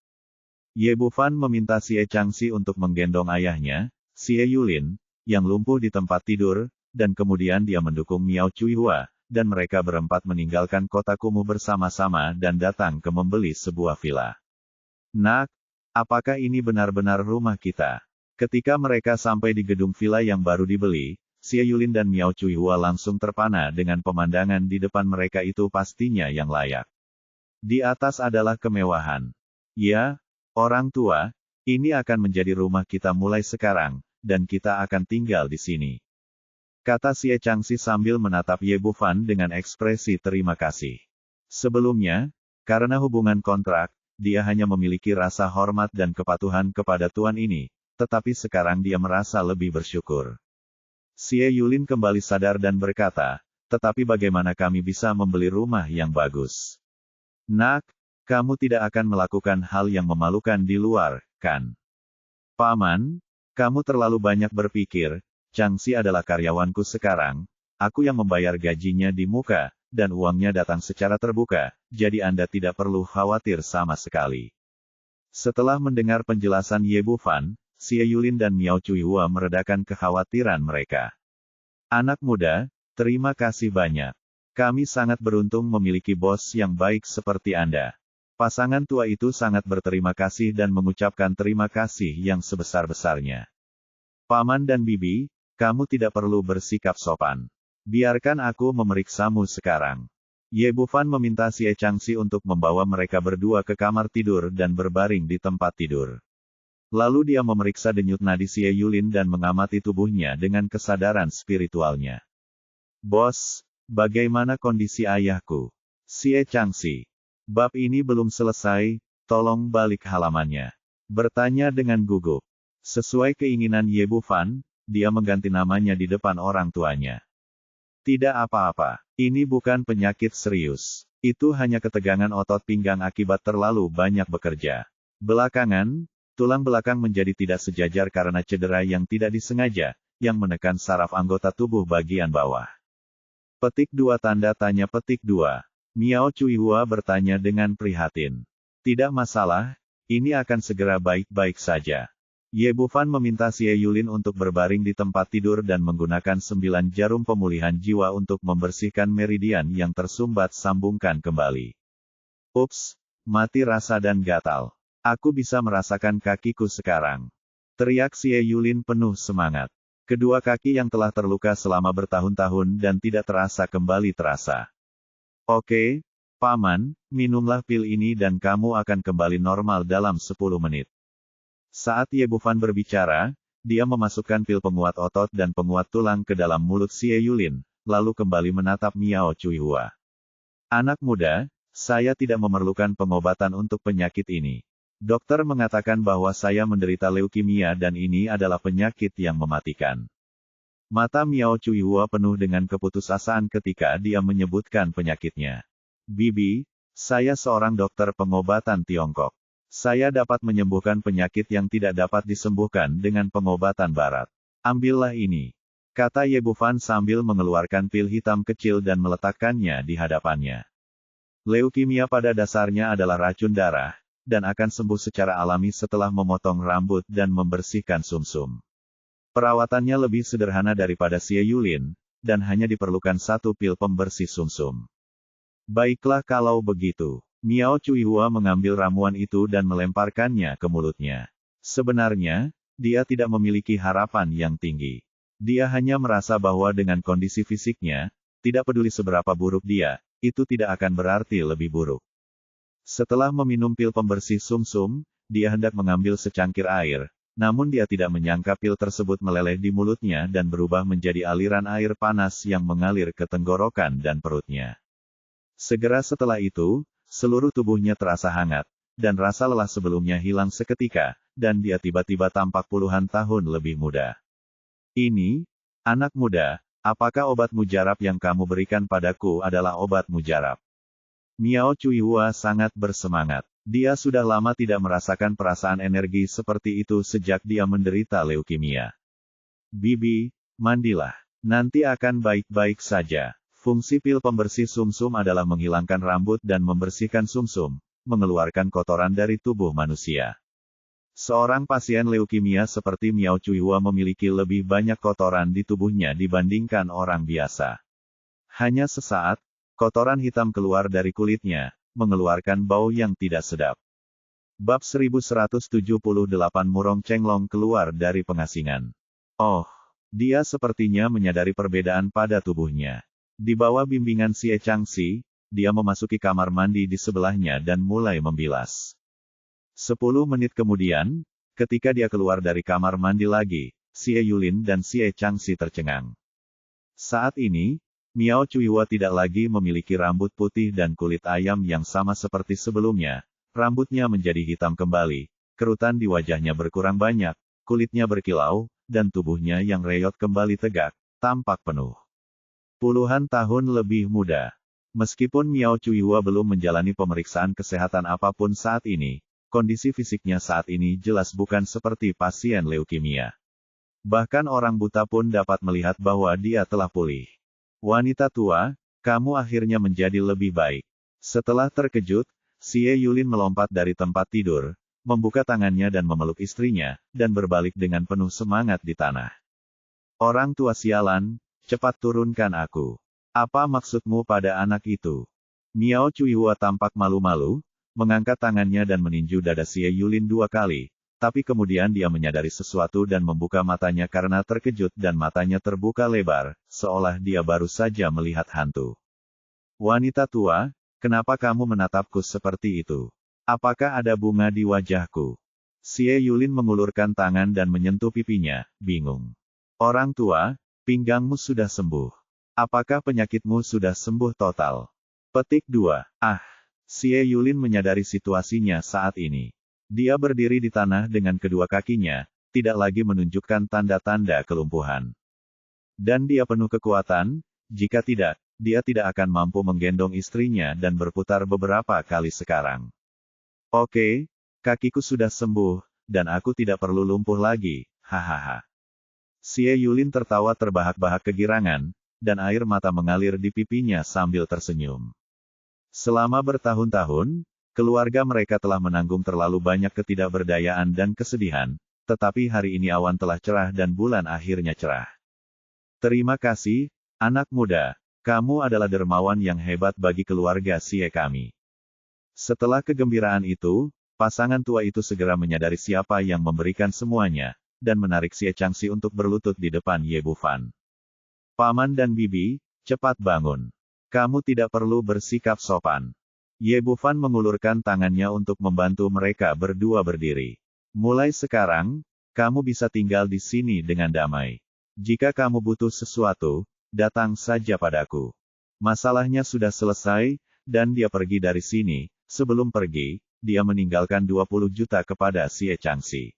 Ye Bufan meminta Xie Changxi untuk menggendong ayahnya, Xie Yulin, yang lumpuh di tempat tidur, dan kemudian dia mendukung Miao Cuihua, dan mereka berempat meninggalkan kota kumuh bersama-sama dan datang ke membeli sebuah villa. Nak, apakah ini benar-benar rumah kita? Ketika mereka sampai di gedung villa yang baru dibeli, Xie Yulin dan Miao Cuihua langsung terpana dengan pemandangan di depan mereka itu pastinya yang layak. Di atas adalah kemewahan. Ya, orang tua, ini akan menjadi rumah kita mulai sekarang, dan kita akan tinggal di sini. Kata Xie Changxi sambil menatap Ye Bufan dengan ekspresi terima kasih. Sebelumnya, karena hubungan kontrak, dia hanya memiliki rasa hormat dan kepatuhan kepada tuan ini, tetapi sekarang dia merasa lebih bersyukur. Xie Yulin kembali sadar dan berkata, tetapi bagaimana kami bisa membeli rumah yang bagus? Nak, kamu tidak akan melakukan hal yang memalukan di luar, kan? Paman, kamu terlalu banyak berpikir. Changxi adalah karyawanku sekarang, aku yang membayar gajinya di muka, dan uangnya datang secara terbuka, jadi Anda tidak perlu khawatir sama sekali. Setelah mendengar penjelasan Ye Bufan, Xie Yulin dan Miao Cuihua meredakan kekhawatiran mereka. Anak muda, terima kasih banyak. Kami sangat beruntung memiliki bos yang baik seperti Anda. Pasangan tua itu sangat berterima kasih dan mengucapkan terima kasih yang sebesar-besarnya. Paman dan Bibi, kamu tidak perlu bersikap sopan. Biarkan aku memeriksamu sekarang. Ye Bufan meminta Xie Changxi untuk membawa mereka berdua ke kamar tidur dan berbaring di tempat tidur. Lalu dia memeriksa denyut nadi Xie Yulin dan mengamati tubuhnya dengan kesadaran spiritualnya. Bos, bagaimana kondisi ayahku? Xie Changxi. Bab ini belum selesai, tolong balik halamannya. Bertanya dengan gugup. Sesuai keinginan Ye Bufan, dia mengganti namanya di depan orang tuanya. Tidak apa-apa, ini bukan penyakit serius. Itu hanya ketegangan otot pinggang akibat terlalu banyak bekerja. Belakangan, tulang belakang menjadi tidak sejajar karena cedera yang tidak disengaja, yang menekan saraf anggota tubuh bagian bawah. Petik 2 tanda tanya petik 2. Miao Cuihua bertanya dengan prihatin. Tidak masalah, ini akan segera baik-baik saja. Ye Bufan meminta Xie Yulin untuk berbaring di tempat tidur dan menggunakan 9 jarum pemulihan jiwa untuk membersihkan meridian yang tersumbat sambungkan kembali. Ups, mati rasa dan gatal. Aku bisa merasakan kakiku sekarang. Teriak Xie Yulin penuh semangat. Kedua kaki yang telah terluka selama bertahun-tahun dan tidak terasa kembali terasa. Oke, Paman, minumlah pil ini dan kamu akan kembali normal dalam 10 menit. Saat Ye Bufan berbicara, dia memasukkan pil penguat otot dan penguat tulang ke dalam mulut Xie Yulin, lalu kembali menatap Miao Cuihua. Anak muda, saya tidak memerlukan pengobatan untuk penyakit ini. Dokter mengatakan bahwa saya menderita leukemia dan ini adalah penyakit yang mematikan. Mata Miao Cuihua penuh dengan keputusasaan ketika dia menyebutkan penyakitnya. Bibi, saya seorang dokter pengobatan Tiongkok. Saya dapat menyembuhkan penyakit yang tidak dapat disembuhkan dengan pengobatan barat. Ambillah ini, kata Ye Bufan sambil mengeluarkan pil hitam kecil dan meletakkannya di hadapannya. Leukemia pada dasarnya adalah racun darah, dan akan sembuh secara alami setelah memotong rambut dan membersihkan sumsum. Perawatannya lebih sederhana daripada Xie Yulin, dan hanya diperlukan 1 pil pembersih sumsum. Baiklah kalau begitu. Miao Cuihua mengambil ramuan itu dan melemparkannya ke mulutnya. Sebenarnya, dia tidak memiliki harapan yang tinggi. Dia hanya merasa bahwa dengan kondisi fisiknya, tidak peduli seberapa buruk dia, itu tidak akan berarti lebih buruk. Setelah meminum pil pembersih sumsum, dia hendak mengambil secangkir air, namun dia tidak menyangka pil tersebut meleleh di mulutnya dan berubah menjadi aliran air panas yang mengalir ke tenggorokan dan perutnya. Segera setelah itu, seluruh tubuhnya terasa hangat, dan rasa lelah sebelumnya hilang seketika, dan dia tiba-tiba tampak puluhan tahun lebih muda. Ini, anak muda, apakah obat mujarab yang kamu berikan padaku adalah obat mujarab? Miao Cuihua sangat bersemangat. Dia sudah lama tidak merasakan perasaan energi seperti itu sejak dia menderita leukemia. Bibi, mandilah. Nanti akan baik-baik saja. Fungsi pil pembersih sumsum adalah menghilangkan rambut dan membersihkan sumsum, mengeluarkan kotoran dari tubuh manusia. Seorang pasien leukemia seperti Miao Cuihua memiliki lebih banyak kotoran di tubuhnya dibandingkan orang biasa. Hanya sesaat, kotoran hitam keluar dari kulitnya, mengeluarkan bau yang tidak sedap. Bab 1178 Murong Chenglong keluar dari pengasingan. Oh, dia sepertinya menyadari perbedaan pada tubuhnya. Di bawah bimbingan Xie Changxi, dia memasuki kamar mandi di sebelahnya dan mulai membilas. 10 menit kemudian, ketika dia keluar dari kamar mandi lagi, Xie Yulin dan Xie Changxi tercengang. Saat ini, Miao Cuihua tidak lagi memiliki rambut putih dan kulit ayam yang sama seperti sebelumnya, rambutnya menjadi hitam kembali, kerutan di wajahnya berkurang banyak, kulitnya berkilau, dan tubuhnya yang reyot kembali tegak, tampak penuh. Puluhan tahun lebih muda. Meskipun Miao Cuihua belum menjalani pemeriksaan kesehatan apapun saat ini, kondisi fisiknya saat ini jelas bukan seperti pasien leukemia. Bahkan orang buta pun dapat melihat bahwa dia telah pulih. Wanita tua, kamu akhirnya menjadi lebih baik. Setelah terkejut, Xie Yulin melompat dari tempat tidur, membuka tangannya dan memeluk istrinya, dan berbalik dengan penuh semangat di tanah. Orang tua sialan, cepat turunkan aku. Apa maksudmu pada anak itu? Miao Cuihua tampak malu-malu, mengangkat tangannya dan meninju dada Xie Yulin 2 kali, tapi kemudian dia menyadari sesuatu dan membuka matanya karena terkejut dan matanya terbuka lebar, seolah dia baru saja melihat hantu. Wanita tua, kenapa kamu menatapku seperti itu? Apakah ada bunga di wajahku? Xie Yulin mengulurkan tangan dan menyentuh pipinya, bingung. Orang tua, pinggangmu sudah sembuh. Apakah penyakitmu sudah sembuh total? Petik 2. Xie Yulin menyadari situasinya saat ini. Dia berdiri di tanah dengan kedua kakinya, tidak lagi menunjukkan tanda-tanda kelumpuhan. Dan dia penuh kekuatan, jika tidak, dia tidak akan mampu menggendong istrinya dan berputar beberapa kali sekarang. Oke, kakiku sudah sembuh, dan aku tidak perlu lumpuh lagi, hahaha. Xie Yulin tertawa terbahak-bahak kegirangan, dan air mata mengalir di pipinya sambil tersenyum. Selama bertahun-tahun, keluarga mereka telah menanggung terlalu banyak ketidakberdayaan dan kesedihan, tetapi hari ini awan telah cerah dan bulan akhirnya cerah. Terima kasih, anak muda, kamu adalah dermawan yang hebat bagi keluarga Xie kami. Setelah kegembiraan itu, pasangan tua itu segera menyadari siapa yang memberikan semuanya, dan menarik Xie Changxi untuk berlutut di depan Ye Bufan. Paman dan bibi, cepat bangun. Kamu tidak perlu bersikap sopan. Ye Bufan mengulurkan tangannya untuk membantu mereka berdua berdiri. Mulai sekarang, kamu bisa tinggal di sini dengan damai. Jika kamu butuh sesuatu, datang saja padaku. Masalahnya sudah selesai, dan dia pergi dari sini. Sebelum pergi, dia meninggalkan 20 juta kepada Xie Changxi.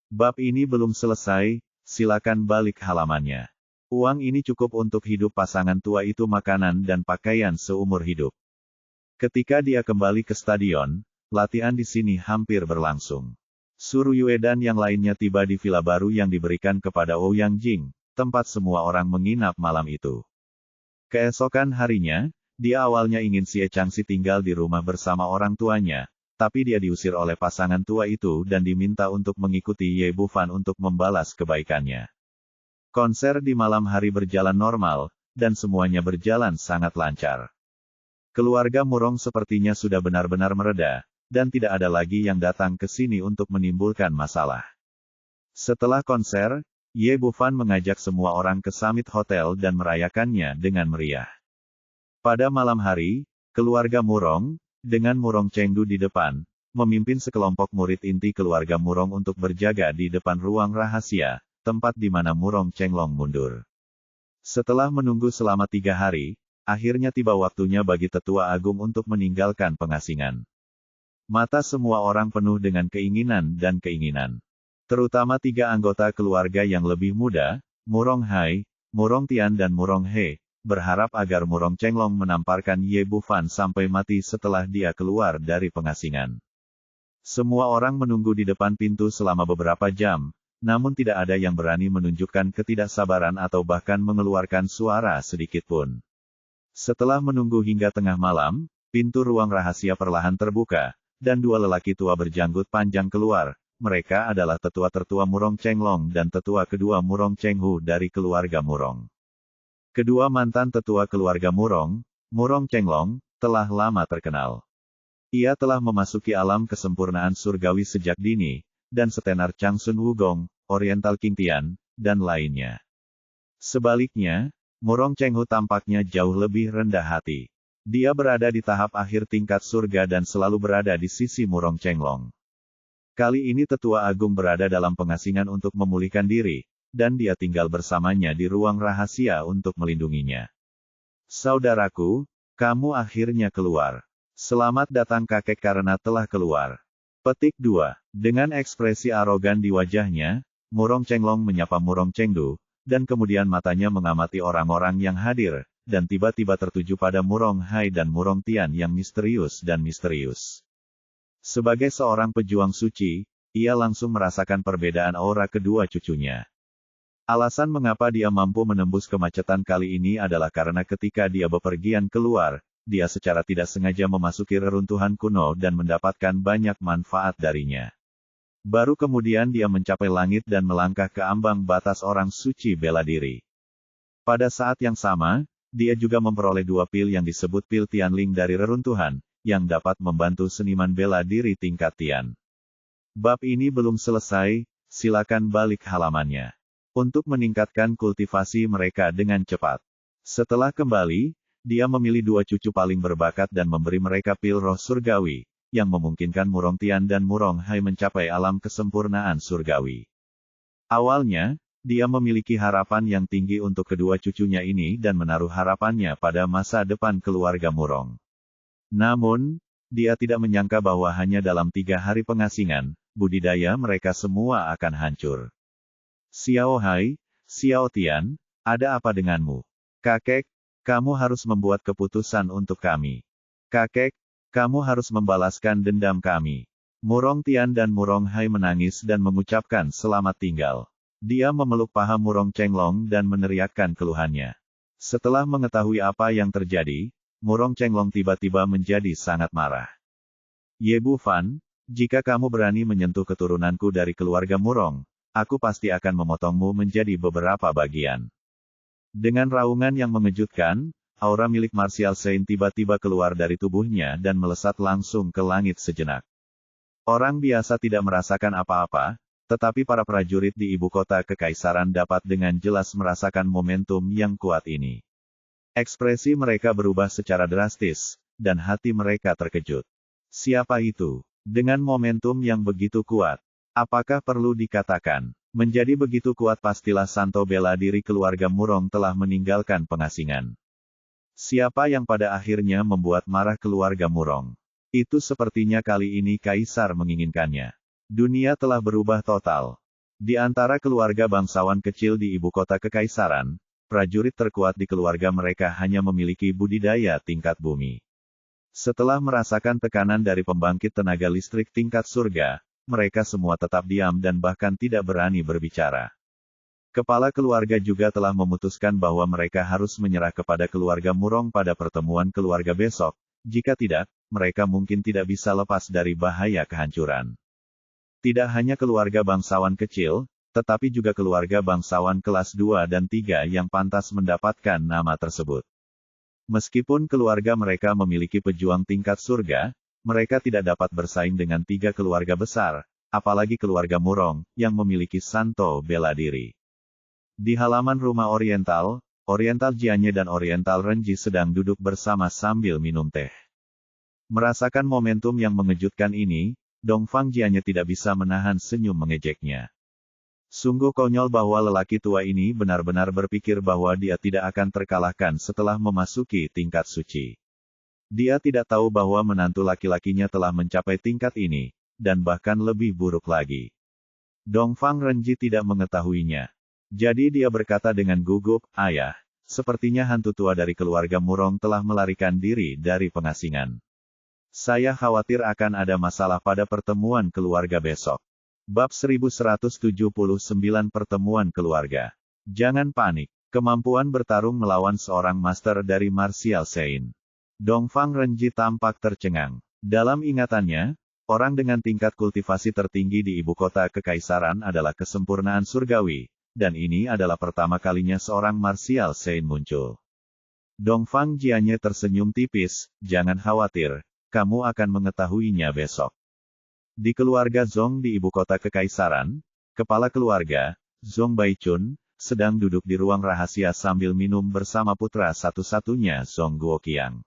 Bab ini belum selesai, silakan balik halamannya. Uang ini cukup untuk hidup pasangan tua itu makanan dan pakaian seumur hidup. Ketika dia kembali ke stadion, latihan di sini hampir berlangsung. Suruyue dan yang lainnya tiba di villa baru yang diberikan kepada Ouyang Jing, tempat semua orang menginap malam itu. Keesokan harinya, dia awalnya ingin Xie Changxi tinggal di rumah bersama orang tuanya, tapi dia diusir oleh pasangan tua itu dan diminta untuk mengikuti Ye Bufan untuk membalas kebaikannya. Konser di malam hari berjalan normal, dan semuanya berjalan sangat lancar. Keluarga Murong sepertinya sudah benar-benar mereda, dan tidak ada lagi yang datang ke sini untuk menimbulkan masalah. Setelah konser, Ye Bufan mengajak semua orang ke Summit Hotel dan merayakannya dengan meriah. Pada malam hari, keluarga Murong, dengan Murong Chengdu di depan, memimpin sekelompok murid inti keluarga Murong untuk berjaga di depan ruang rahasia, tempat di mana Murong Chenglong mundur. Setelah menunggu selama 3 hari, akhirnya tiba waktunya bagi Tetua Agung untuk meninggalkan pengasingan. Mata semua orang penuh dengan keinginan dan keinginan. Terutama 3 anggota keluarga yang lebih muda, Murong Hai, Murong Tian dan Murong He, berharap agar Murong Chenglong menamparkan Ye Bufan sampai mati setelah dia keluar dari pengasingan. Semua orang menunggu di depan pintu selama beberapa jam, namun tidak ada yang berani menunjukkan ketidaksabaran atau bahkan mengeluarkan suara sedikit pun. Setelah menunggu hingga tengah malam, pintu ruang rahasia perlahan terbuka, dan 2 lelaki tua berjanggut panjang keluar. Mereka adalah tetua tertua Murong Chenglong dan tetua kedua Murong Chenghu dari keluarga Murong. Kedua mantan tetua keluarga Murong, Murong Chenglong, telah lama terkenal. Ia telah memasuki alam kesempurnaan surgawi sejak dini, dan setenar Changsun Wugong, Oriental King Tian, dan lainnya. Sebaliknya, Murong Chenghu tampaknya jauh lebih rendah hati. Dia berada di tahap akhir tingkat surga dan selalu berada di sisi Murong Chenglong. Kali ini Tetua Agung berada dalam pengasingan untuk memulihkan diri, dan dia tinggal bersamanya di ruang rahasia untuk melindunginya. Saudaraku, kamu akhirnya keluar. Selamat datang kakek karena telah keluar. Petik 2. Dengan ekspresi arogan di wajahnya, Murong Chenglong menyapa Murong Chengdu, dan kemudian matanya mengamati orang-orang yang hadir, dan tiba-tiba tertuju pada Murong Hai dan Murong Tian yang misterius dan misterius. Sebagai seorang pejuang suci, ia langsung merasakan perbedaan aura kedua cucunya. Alasan mengapa dia mampu menembus kemacetan kali ini adalah karena ketika dia bepergian keluar, dia secara tidak sengaja memasuki reruntuhan kuno dan mendapatkan banyak manfaat darinya. Baru kemudian dia mencapai langit dan melangkah ke ambang batas orang suci bela diri. Pada saat yang sama, dia juga memperoleh 2 pil yang disebut pil Tianling dari reruntuhan, yang dapat membantu seniman bela diri tingkat Tian. Bab ini belum selesai, silakan balik halamannya. Untuk meningkatkan kultivasi mereka dengan cepat. Setelah kembali, dia memilih 2 cucu paling berbakat dan memberi mereka pil roh surgawi, yang memungkinkan Murong Tian dan Murong Hai mencapai alam kesempurnaan surgawi. Awalnya, dia memiliki harapan yang tinggi untuk kedua cucunya ini dan menaruh harapannya pada masa depan keluarga Murong. Namun, dia tidak menyangka bahwa hanya dalam 3 hari pengasingan, budidaya mereka semua akan hancur. Xiao Hai, Xiao Tian, ada apa denganmu? Kakek, kamu harus membuat keputusan untuk kami. Kakek, kamu harus membalaskan dendam kami. Murong Tian dan Murong Hai menangis dan mengucapkan selamat tinggal. Dia memeluk paha Murong Chenglong dan meneriakkan keluhannya. Setelah mengetahui apa yang terjadi, Murong Chenglong tiba-tiba menjadi sangat marah. Ye Bufan, jika kamu berani menyentuh keturunanku dari keluarga Murong, aku pasti akan memotongmu menjadi beberapa bagian. Dengan raungan yang mengejutkan, aura milik Martial Saint tiba-tiba keluar dari tubuhnya dan melesat langsung ke langit sejenak. Orang biasa tidak merasakan apa-apa, tetapi para prajurit di ibu kota kekaisaran dapat dengan jelas merasakan momentum yang kuat ini. Ekspresi mereka berubah secara drastis, dan hati mereka terkejut. Siapa itu? Dengan momentum yang begitu kuat, apakah perlu dikatakan, menjadi begitu kuat pastilah Santo bela diri keluarga Murong telah meninggalkan pengasingan. Siapa yang pada akhirnya membuat marah keluarga Murong? Itu sepertinya kali ini Kaisar menginginkannya. Dunia telah berubah total. Di antara keluarga bangsawan kecil di ibu kota kekaisaran, prajurit terkuat di keluarga mereka hanya memiliki budidaya tingkat bumi. Setelah merasakan tekanan dari pembangkit tenaga listrik tingkat surga, mereka semua tetap diam dan bahkan tidak berani berbicara. Kepala keluarga juga telah memutuskan bahwa mereka harus menyerah kepada keluarga Murong pada pertemuan keluarga besok, jika tidak, mereka mungkin tidak bisa lepas dari bahaya kehancuran. Tidak hanya keluarga bangsawan kecil, tetapi juga keluarga bangsawan kelas 2 dan 3 yang pantas mendapatkan nama tersebut. Meskipun keluarga mereka memiliki pejuang tingkat surga, mereka tidak dapat bersaing dengan 3 keluarga besar, apalagi keluarga Murong, yang memiliki santo bela diri. Di halaman rumah Oriental, Oriental Jianye dan Oriental Renji sedang duduk bersama sambil minum teh. Merasakan momentum yang mengejutkan ini, Dongfang Jianye tidak bisa menahan senyum mengejeknya. Sungguh konyol bahwa lelaki tua ini benar-benar berpikir bahwa dia tidak akan terkalahkan setelah memasuki tingkat suci. Dia tidak tahu bahwa menantu laki-lakinya telah mencapai tingkat ini, dan bahkan lebih buruk lagi. Dongfang Renji tidak mengetahuinya. Jadi dia berkata dengan gugup, "Ayah, sepertinya hantu tua dari keluarga Murong telah melarikan diri dari pengasingan. Saya khawatir akan ada masalah pada pertemuan keluarga besok." Bab 1179 Pertemuan Keluarga. Jangan panik. Kemampuan bertarung melawan seorang master dari martial Sein. Dongfang Renji tampak tercengang. Dalam ingatannya, orang dengan tingkat kultivasi tertinggi di ibu kota kekaisaran adalah kesempurnaan surgawi, dan ini adalah pertama kalinya seorang martial Sein muncul. Dongfang Jianye tersenyum tipis, "Jangan khawatir, kamu akan mengetahuinya besok." Di keluarga Zong di ibu kota kekaisaran, kepala keluarga, Zong Baichun, sedang duduk di ruang rahasia sambil minum bersama putra satu-satunya Zong Guoqiang.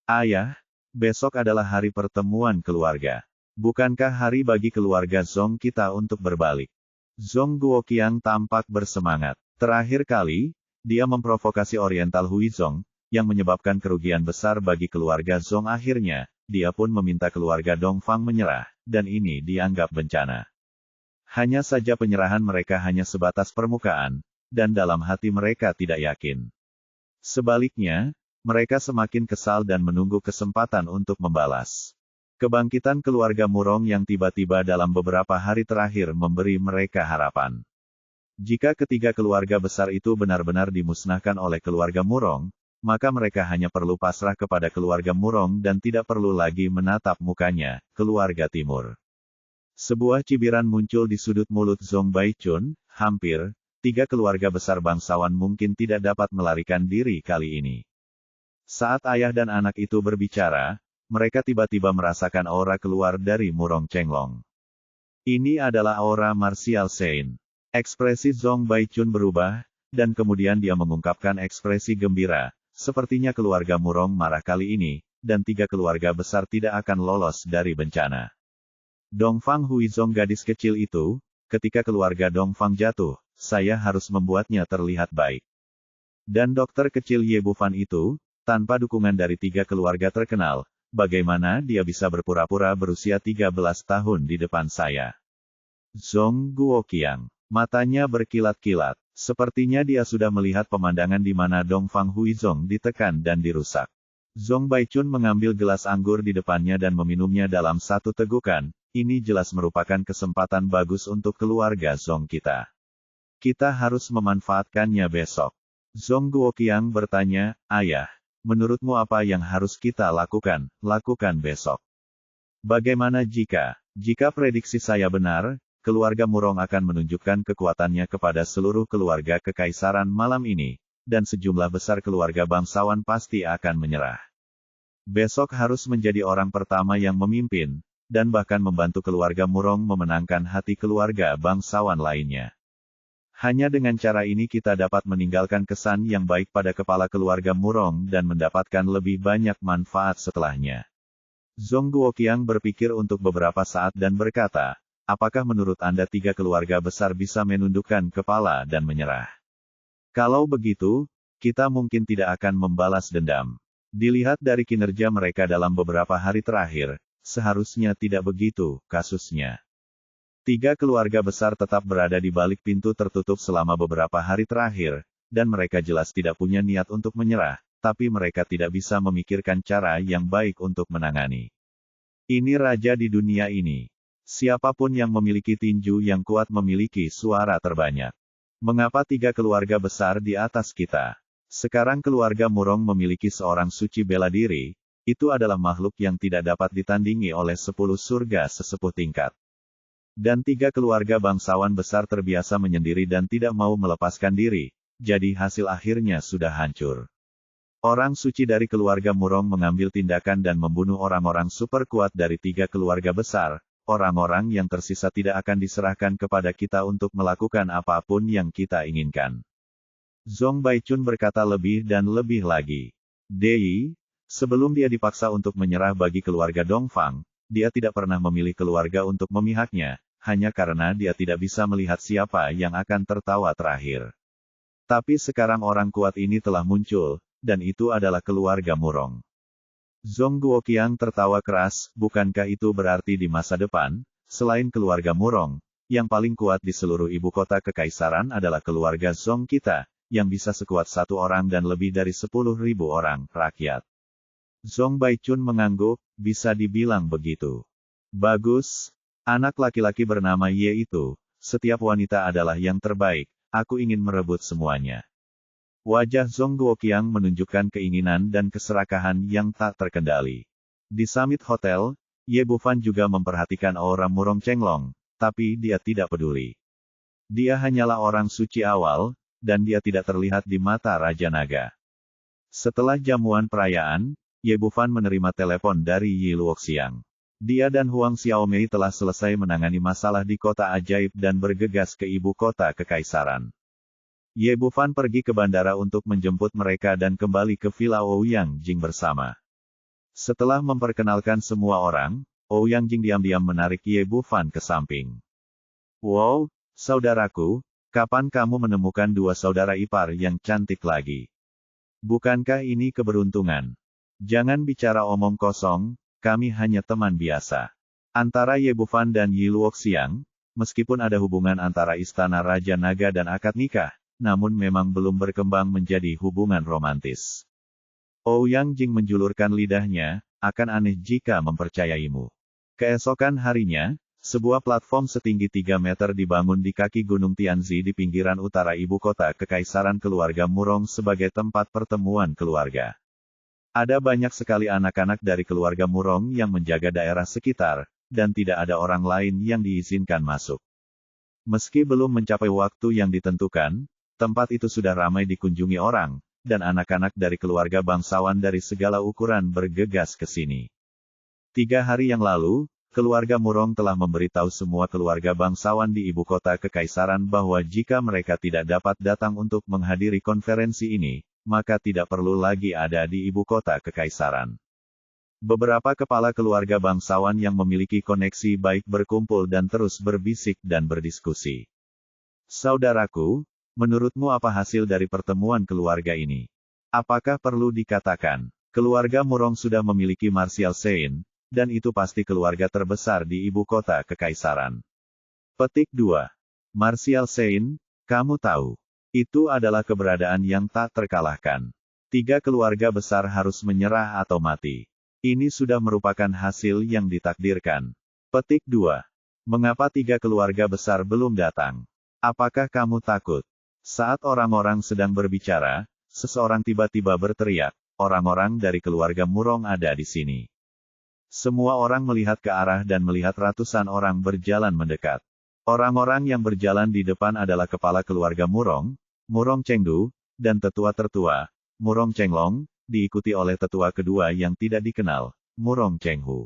"Ayah, besok adalah hari pertemuan keluarga. Bukankah hari bagi keluarga Zong kita untuk berbalik?" Zong Guoqiang tampak bersemangat. Terakhir kali, dia memprovokasi Oriental Huizong, yang menyebabkan kerugian besar bagi keluarga Zong. Akhirnya, dia pun meminta keluarga Dongfang menyerah, dan ini dianggap bencana. Hanya saja penyerahan mereka hanya sebatas permukaan, dan dalam hati mereka tidak yakin. Sebaliknya, mereka semakin kesal dan menunggu kesempatan untuk membalas. Kebangkitan keluarga Murong yang tiba-tiba dalam beberapa hari terakhir memberi mereka harapan. Jika ketiga keluarga besar itu benar-benar dimusnahkan oleh keluarga Murong, maka mereka hanya perlu pasrah kepada keluarga Murong dan tidak perlu lagi menatap mukanya, keluarga timur. Sebuah cibiran muncul di sudut mulut Zong Baichun, hampir, 3 keluarga besar bangsawan mungkin tidak dapat melarikan diri kali ini. Saat ayah dan anak itu berbicara, mereka tiba-tiba merasakan aura keluar dari Murong Chenglong. Ini adalah aura martial Sein. Ekspresi Zong Baichun berubah, dan kemudian dia mengungkapkan ekspresi gembira. Sepertinya keluarga Murong marah kali ini, dan 3 keluarga besar tidak akan lolos dari bencana. Dongfang Huizong gadis kecil itu, ketika keluarga Dongfang jatuh, saya harus membuatnya terlihat baik. Dan dokter kecil Ye Bufan itu, tanpa dukungan dari 3 keluarga terkenal, bagaimana dia bisa berpura-pura berusia 13 tahun di depan saya? Zong Guoqiang, matanya berkilat-kilat. Sepertinya dia sudah melihat pemandangan di mana Dongfang Huizong ditekan dan dirusak. Zong Baichun mengambil gelas anggur di depannya dan meminumnya dalam satu tegukan. Ini jelas merupakan kesempatan bagus untuk keluarga Zong kita. Kita harus memanfaatkannya besok. Zong Guoqiang bertanya, "Ayah, menurutmu apa yang harus kita lakukan besok? Bagaimana jika prediksi saya benar? Keluarga Murong akan menunjukkan kekuatannya kepada seluruh keluarga kekaisaran malam ini, dan sejumlah besar keluarga bangsawan pasti akan menyerah. Besok harus menjadi orang pertama yang memimpin, dan bahkan membantu keluarga Murong memenangkan hati keluarga bangsawan lainnya. Hanya dengan cara ini kita dapat meninggalkan kesan yang baik pada kepala keluarga Murong dan mendapatkan lebih banyak manfaat setelahnya." Zong Guoqiang berpikir untuk beberapa saat dan berkata, "Apakah menurut Anda 3 keluarga besar bisa menundukkan kepala dan menyerah? Kalau begitu, kita mungkin tidak akan membalas dendam. Dilihat dari kinerja mereka dalam beberapa hari terakhir, seharusnya tidak begitu kasusnya." 3 keluarga besar tetap berada di balik pintu tertutup selama beberapa hari terakhir, dan mereka jelas tidak punya niat untuk menyerah, tapi mereka tidak bisa memikirkan cara yang baik untuk menangani. Ini raja di dunia ini. Siapapun yang memiliki tinju yang kuat memiliki suara terbanyak. Mengapa 3 keluarga besar di atas kita? Sekarang keluarga Murong memiliki seorang suci bela diri, Itu adalah makhluk yang tidak dapat ditandingi oleh 10 surga sesepuh tingkat. Dan 3 keluarga bangsawan besar terbiasa menyendiri dan tidak mau melepaskan diri, jadi hasil akhirnya sudah hancur. Orang suci dari keluarga Murong mengambil tindakan dan membunuh orang-orang super kuat dari 3 keluarga besar. Orang-orang yang tersisa tidak akan diserahkan kepada kita untuk melakukan apapun yang kita inginkan. Zhong Baichun berkata lebih dan lebih lagi. Dei, sebelum dia dipaksa untuk menyerah bagi keluarga Dongfang, dia tidak pernah memilih keluarga untuk memihaknya, hanya karena dia tidak bisa melihat siapa yang akan tertawa terakhir. Tapi sekarang orang kuat ini telah muncul, dan itu adalah keluarga Murong. Zhong Guoqiang tertawa keras, bukankah itu berarti di masa depan, selain keluarga Murong, yang paling kuat di seluruh ibu kota kekaisaran adalah keluarga Zhong kita, yang bisa sekuat 1 orang dan lebih dari 10.000 orang, rakyat. Zhong Baichun mengangguk, bisa dibilang begitu. Bagus, anak laki-laki bernama Ye itu, setiap wanita adalah yang terbaik, aku ingin merebut semuanya. Wajah Zhong Guoqiang menunjukkan keinginan dan keserakahan yang tak terkendali. Di Summit Hotel, Ye Bufan juga memperhatikan aura Murong Chenglong, tapi dia tidak peduli. Dia hanyalah orang suci awal, dan dia tidak terlihat di mata Raja Naga. Setelah jamuan perayaan, Ye Bufan menerima telepon dari Yi Luoxiang. Dia dan Huang Xiaomei telah selesai menangani masalah di kota ajaib dan bergegas ke ibu kota kekaisaran. Ye Bufan pergi ke bandara untuk menjemput mereka dan kembali ke Villa Ouyang Jing bersama. Setelah memperkenalkan semua orang, Ouyang Jing diam-diam menarik Ye Bufan ke samping. Wow, saudaraku, kapan kamu menemukan 2 saudara ipar yang cantik lagi? Bukankah ini keberuntungan? Jangan bicara omong kosong, kami hanya teman biasa. Antara Ye Bufan dan Yi Luoxiang, meskipun ada hubungan antara Istana Raja Naga dan akad nikah, namun memang belum berkembang menjadi hubungan romantis. Ouyang Jing menjulurkan lidahnya, akan aneh jika mempercayaimu. Keesokan harinya, sebuah platform setinggi 3 meter dibangun di kaki Gunung Tianzi di pinggiran utara ibu kota kekaisaran keluarga Murong sebagai tempat pertemuan keluarga. Ada banyak sekali anak-anak dari keluarga Murong yang menjaga daerah sekitar, dan tidak ada orang lain yang diizinkan masuk. Meski belum mencapai waktu yang ditentukan, tempat itu sudah ramai dikunjungi orang, dan anak-anak dari keluarga bangsawan dari segala ukuran bergegas ke sini. 3 hari yang lalu, keluarga Murong telah memberitahu semua keluarga bangsawan di ibu kota kekaisaran bahwa jika mereka tidak dapat datang untuk menghadiri konferensi ini, maka tidak perlu lagi ada di ibu kota kekaisaran. Beberapa kepala keluarga bangsawan yang memiliki koneksi baik berkumpul dan terus berbisik dan berdiskusi. Saudaraku, menurutmu apa hasil dari pertemuan keluarga ini? Apakah perlu dikatakan, keluarga Murong sudah memiliki Martial Sein, dan itu pasti keluarga terbesar di ibu kota kekaisaran. Petik 2. Martial Sein, kamu tahu. Itu adalah keberadaan yang tak terkalahkan. 3 keluarga besar harus menyerah atau mati. Ini sudah merupakan hasil yang ditakdirkan. Petik 2. Mengapa 3 keluarga besar belum datang? Apakah kamu takut? Saat orang-orang sedang berbicara, seseorang tiba-tiba berteriak, orang-orang dari keluarga Murong ada di sini. Semua orang melihat ke arah dan melihat ratusan orang berjalan mendekat. Orang-orang yang berjalan di depan adalah kepala keluarga Murong, Murong Chengdu, dan tetua tertua, Murong Chenglong, diikuti oleh tetua kedua yang tidak dikenal, Murong Chenghu.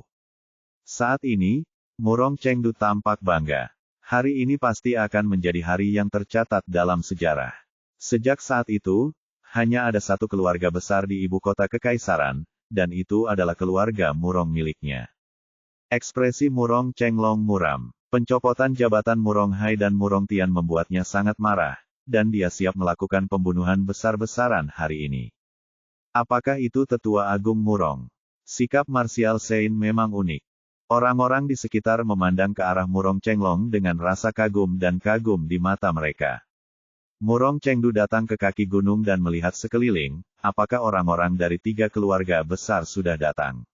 Saat ini, Murong Chengdu tampak bangga. Hari ini pasti akan menjadi hari yang tercatat dalam sejarah. Sejak saat itu, hanya ada 1 keluarga besar di ibu kota kekaisaran, dan itu adalah keluarga Murong miliknya. Ekspresi Murong Chenglong muram. Pencopotan jabatan Murong Hai dan Murong Tian membuatnya sangat marah, dan dia siap melakukan pembunuhan besar-besaran hari ini. Apakah itu tetua agung Murong? Sikap Martial Sein memang unik. Orang-orang di sekitar memandang ke arah Murong Chenglong dengan rasa kagum dan kagum di mata mereka. Murong Chengdu datang ke kaki gunung dan melihat sekeliling, apakah orang-orang dari 3 keluarga besar sudah datang.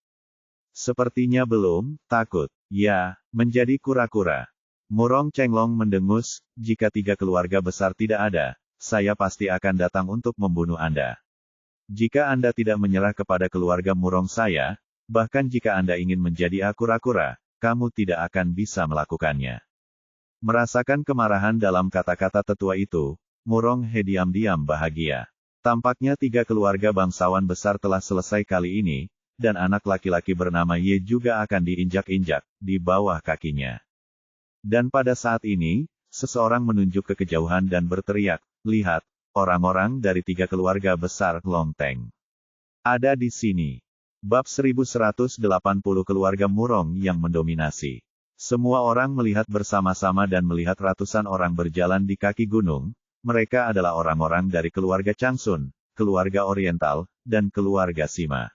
Sepertinya belum, takut, ya, menjadi kura-kura. Murong Chenglong mendengus, jika 3 keluarga besar tidak ada, saya pasti akan datang untuk membunuh Anda. Jika Anda tidak menyerah kepada keluarga Murong saya, bahkan jika Anda ingin menjadi akura-kura, kamu tidak akan bisa melakukannya. Merasakan kemarahan dalam kata-kata tetua itu, Murong He diam-diam bahagia. Tampaknya 3 keluarga bangsawan besar telah selesai kali ini, dan anak laki-laki bernama Ye juga akan diinjak-injak di bawah kakinya. Dan pada saat ini, seseorang menunjuk ke kejauhan dan berteriak, "Lihat, orang-orang dari 3 keluarga besar Long Teng ada di sini." Bab 1180 keluarga Murong yang mendominasi. Semua orang melihat bersama-sama dan melihat ratusan orang berjalan di kaki gunung. Mereka adalah orang-orang dari keluarga Changsun, keluarga Oriental, dan keluarga Sima.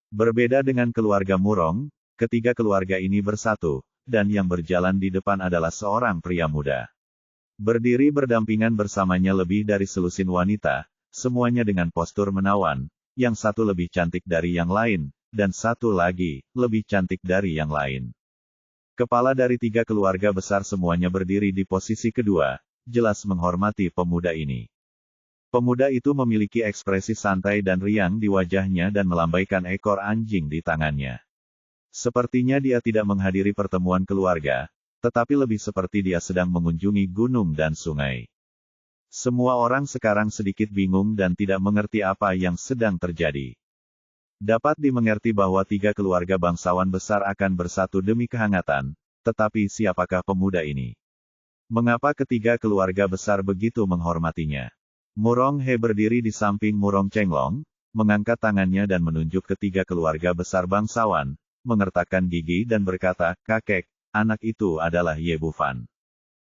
Berbeda dengan keluarga Murong, ketiga keluarga ini bersatu, dan yang berjalan di depan adalah seorang pria muda. Berdiri berdampingan bersamanya lebih dari selusin wanita, semuanya dengan postur menawan, yang satu lebih cantik dari yang lain, dan satu lagi, lebih cantik dari yang lain. Kepala dari 3 keluarga besar semuanya berdiri di posisi kedua, jelas menghormati pemuda ini. Pemuda itu memiliki ekspresi santai dan riang di wajahnya dan melambaikan ekor anjing di tangannya. Sepertinya dia tidak menghadiri pertemuan keluarga, tetapi lebih seperti dia sedang mengunjungi gunung dan sungai. Semua orang sekarang sedikit bingung dan tidak mengerti apa yang sedang terjadi. Dapat dimengerti bahwa 3 keluarga bangsawan besar akan bersatu demi kehangatan, tetapi siapakah pemuda ini? Mengapa ketiga keluarga besar begitu menghormatinya? Murong He berdiri di samping Murong Chenglong, mengangkat tangannya dan menunjuk ketiga keluarga besar bangsawan, mengertakkan gigi dan berkata, "Kakek, anak itu adalah Ye Bufan."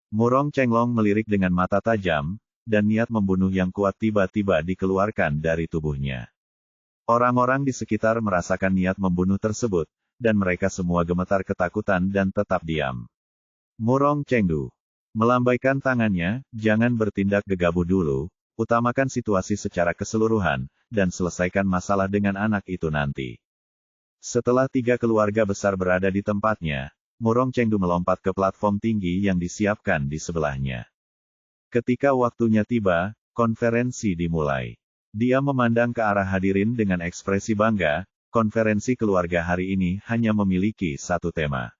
Murong Chenglong melirik dengan mata tajam, dan niat membunuh yang kuat tiba-tiba dikeluarkan dari tubuhnya. Orang-orang di sekitar merasakan niat membunuh tersebut, dan mereka semua gemetar ketakutan dan tetap diam. Murong Chengdu melambaikan tangannya, "Jangan bertindak gegabah dulu, utamakan situasi secara keseluruhan, dan selesaikan masalah dengan anak itu nanti." Setelah 3 keluarga besar berada di tempatnya, Murong Chengdu melompat ke platform tinggi yang disiapkan di sebelahnya. Ketika waktunya tiba, konferensi dimulai. Dia memandang ke arah hadirin dengan ekspresi bangga. Konferensi keluarga hari ini hanya memiliki satu tema.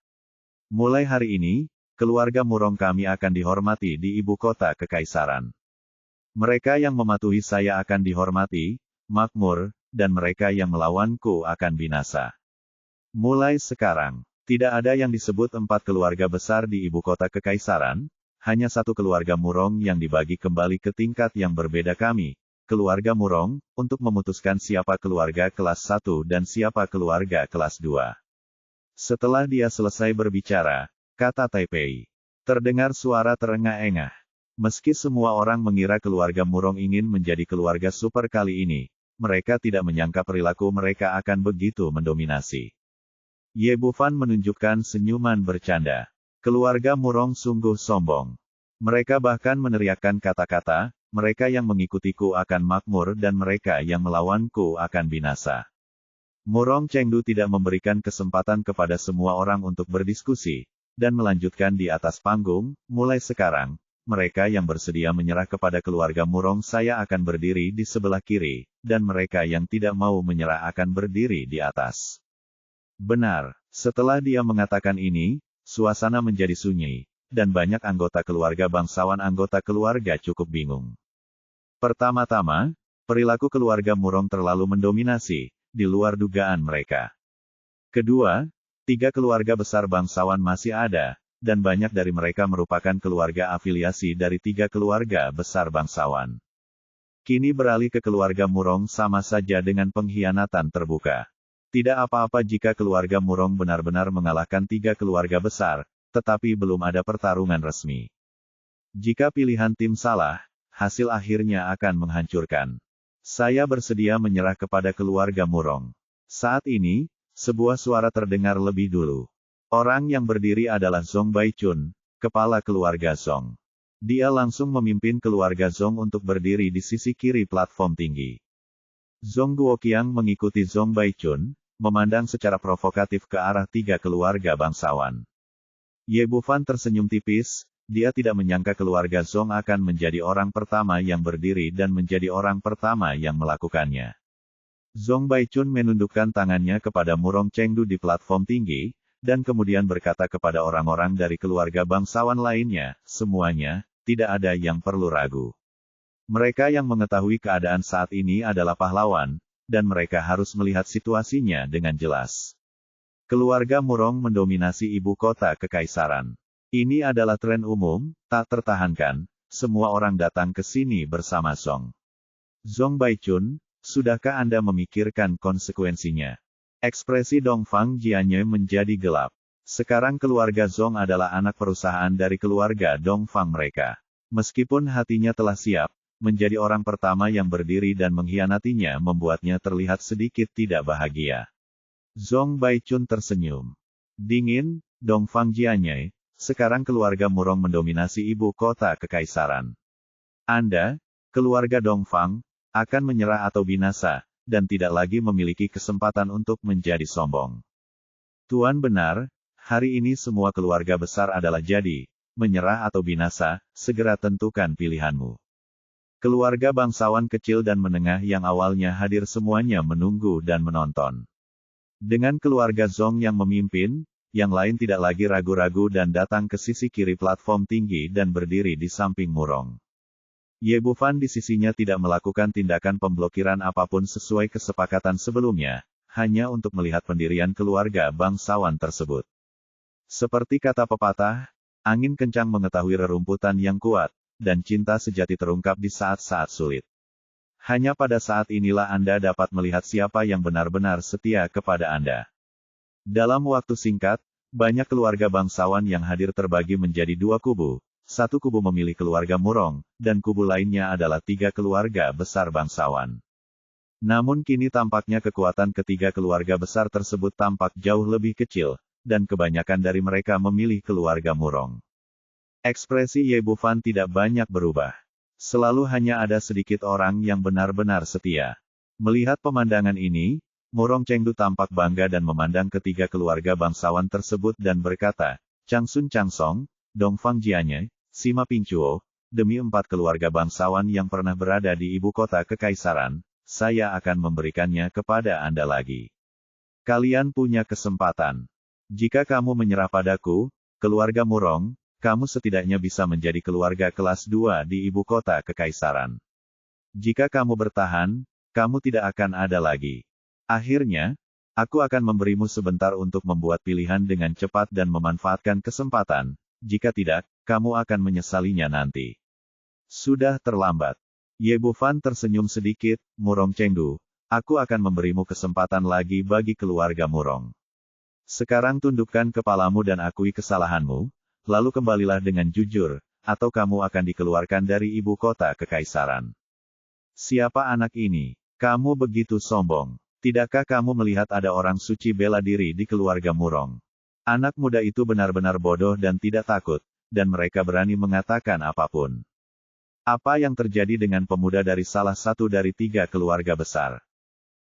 Mulai hari ini, keluarga Murong kami akan dihormati di ibu kota kekaisaran. Mereka yang mematuhi saya akan dihormati, makmur, dan mereka yang melawanku akan binasa. Mulai sekarang, tidak ada yang disebut 4 keluarga besar di ibu kota kekaisaran, hanya 1 keluarga Murong yang dibagi kembali ke tingkat yang berbeda kami, keluarga Murong, untuk memutuskan siapa keluarga kelas 1 dan siapa keluarga kelas 2. Setelah dia selesai berbicara, kata Taipei, terdengar suara terengah-engah. Meski semua orang mengira keluarga Murong ingin menjadi keluarga super kali ini, mereka tidak menyangka perilaku mereka akan begitu mendominasi. Ye Bufan menunjukkan senyuman bercanda. Keluarga Murong sungguh sombong. Mereka bahkan meneriakkan kata-kata, "Mereka yang mengikutiku akan makmur dan mereka yang melawanku akan binasa." Murong Chengdu tidak memberikan kesempatan kepada semua orang untuk berdiskusi, dan melanjutkan di atas panggung, "Mulai sekarang, mereka yang bersedia menyerah kepada keluarga Murong saya akan berdiri di sebelah kiri, dan mereka yang tidak mau menyerah akan berdiri di atas." Benar, setelah dia mengatakan ini, suasana menjadi sunyi, dan banyak anggota keluarga bangsawan anggota keluarga cukup bingung. Pertama-tama, perilaku keluarga Murong terlalu mendominasi, di luar dugaan mereka. Kedua, 3 keluarga besar bangsawan masih ada, dan banyak dari mereka merupakan keluarga afiliasi dari 3 keluarga besar bangsawan. Kini beralih ke keluarga Murong sama saja dengan pengkhianatan terbuka. Tidak apa-apa jika keluarga Murong benar-benar mengalahkan 3 keluarga besar, tetapi belum ada pertarungan resmi. Jika pilihan tim salah, hasil akhirnya akan menghancurkan. Saya bersedia menyerah kepada keluarga Murong. Saat ini, sebuah suara terdengar lebih dulu. Orang yang berdiri adalah Zhong Baichun, kepala keluarga Zhong. Dia langsung memimpin keluarga Zhong untuk berdiri di sisi kiri platform tinggi. Zhong Guoqiang mengikuti Zhong Baichun, memandang secara provokatif ke arah 3 keluarga bangsawan. Ye Bufan tersenyum tipis, dia tidak menyangka keluarga Zhong akan menjadi orang pertama yang berdiri dan menjadi orang pertama yang melakukannya. Zhong Baichun menundukkan tangannya kepada Murong Chengdu di platform tinggi, dan kemudian berkata kepada orang-orang dari keluarga bangsawan lainnya, semuanya, tidak ada yang perlu ragu. Mereka yang mengetahui keadaan saat ini adalah pahlawan, dan mereka harus melihat situasinya dengan jelas. Keluarga Murong mendominasi ibu kota kekaisaran. Ini adalah tren umum, tak tertahankan, semua orang datang ke sini bersama Zhong. Zhong Baichun, sudahkah Anda memikirkan konsekuensinya? Ekspresi Dongfang Jianye menjadi gelap. Sekarang keluarga Zhong adalah anak perusahaan dari keluarga Dongfang mereka. Meskipun hatinya telah siap, menjadi orang pertama yang berdiri dan mengkhianatinya membuatnya terlihat sedikit tidak bahagia. Zhong Baichun tersenyum. Dingin, Dongfang Jianye, sekarang keluarga Murong mendominasi ibu kota kekaisaran. Anda, keluarga Dongfang, akan menyerah atau binasa, dan tidak lagi memiliki kesempatan untuk menjadi sombong. Tuan benar, hari ini semua keluarga besar adalah jadi, menyerah atau binasa, segera tentukan pilihanmu. Keluarga bangsawan kecil dan menengah yang awalnya hadir semuanya menunggu dan menonton. Dengan keluarga Zhong yang memimpin, yang lain tidak lagi ragu-ragu dan datang ke sisi kiri platform tinggi dan berdiri di samping Murong. Ye Bufan di sisinya tidak melakukan tindakan pemblokiran apapun sesuai kesepakatan sebelumnya, hanya untuk melihat pendirian keluarga bangsawan tersebut. Seperti kata pepatah, angin kencang mengetahui rerumputan yang kuat, dan cinta sejati terungkap di saat-saat sulit. Hanya pada saat inilah Anda dapat melihat siapa yang benar-benar setia kepada Anda. Dalam waktu singkat, banyak keluarga bangsawan yang hadir terbagi menjadi dua kubu. Satu kubu memilih keluarga Murong, dan kubu lainnya adalah tiga keluarga besar bangsawan. Namun kini tampaknya kekuatan ketiga keluarga besar tersebut tampak jauh lebih kecil, dan kebanyakan dari mereka memilih keluarga Murong. Ekspresi Ye Bufan tidak banyak berubah. Selalu hanya ada sedikit orang yang benar-benar setia. Melihat pemandangan ini, Murong Chengdu tampak bangga dan memandang ketiga keluarga bangsawan tersebut dan berkata, Changsun Changsong, Dongfang Jianye, Sima Pingchuo, demi 4 keluarga bangsawan yang pernah berada di ibu kota kekaisaran, saya akan memberikannya kepada Anda lagi. Kalian punya kesempatan. Jika kamu menyerah padaku, keluarga Murong, kamu setidaknya bisa menjadi keluarga kelas 2 di ibu kota kekaisaran. Jika kamu bertahan, kamu tidak akan ada lagi. Akhirnya, aku akan memberimu sebentar untuk membuat pilihan dengan cepat dan memanfaatkan kesempatan. Jika tidak, kamu akan menyesalinya nanti. Sudah terlambat. Ye Bufan tersenyum sedikit, Murong Chengdu, aku akan memberimu kesempatan lagi bagi keluarga Murong. Sekarang tundukkan kepalamu dan akui kesalahanmu, lalu kembalilah dengan jujur, atau kamu akan dikeluarkan dari ibu kota kekaisaran. Siapa anak ini? Kamu begitu sombong. Tidakkah kamu melihat ada orang suci bela diri di keluarga Murong? Anak muda itu benar-benar bodoh dan tidak takut, dan mereka berani mengatakan apapun. Apa yang terjadi dengan pemuda dari salah satu dari 3 keluarga besar?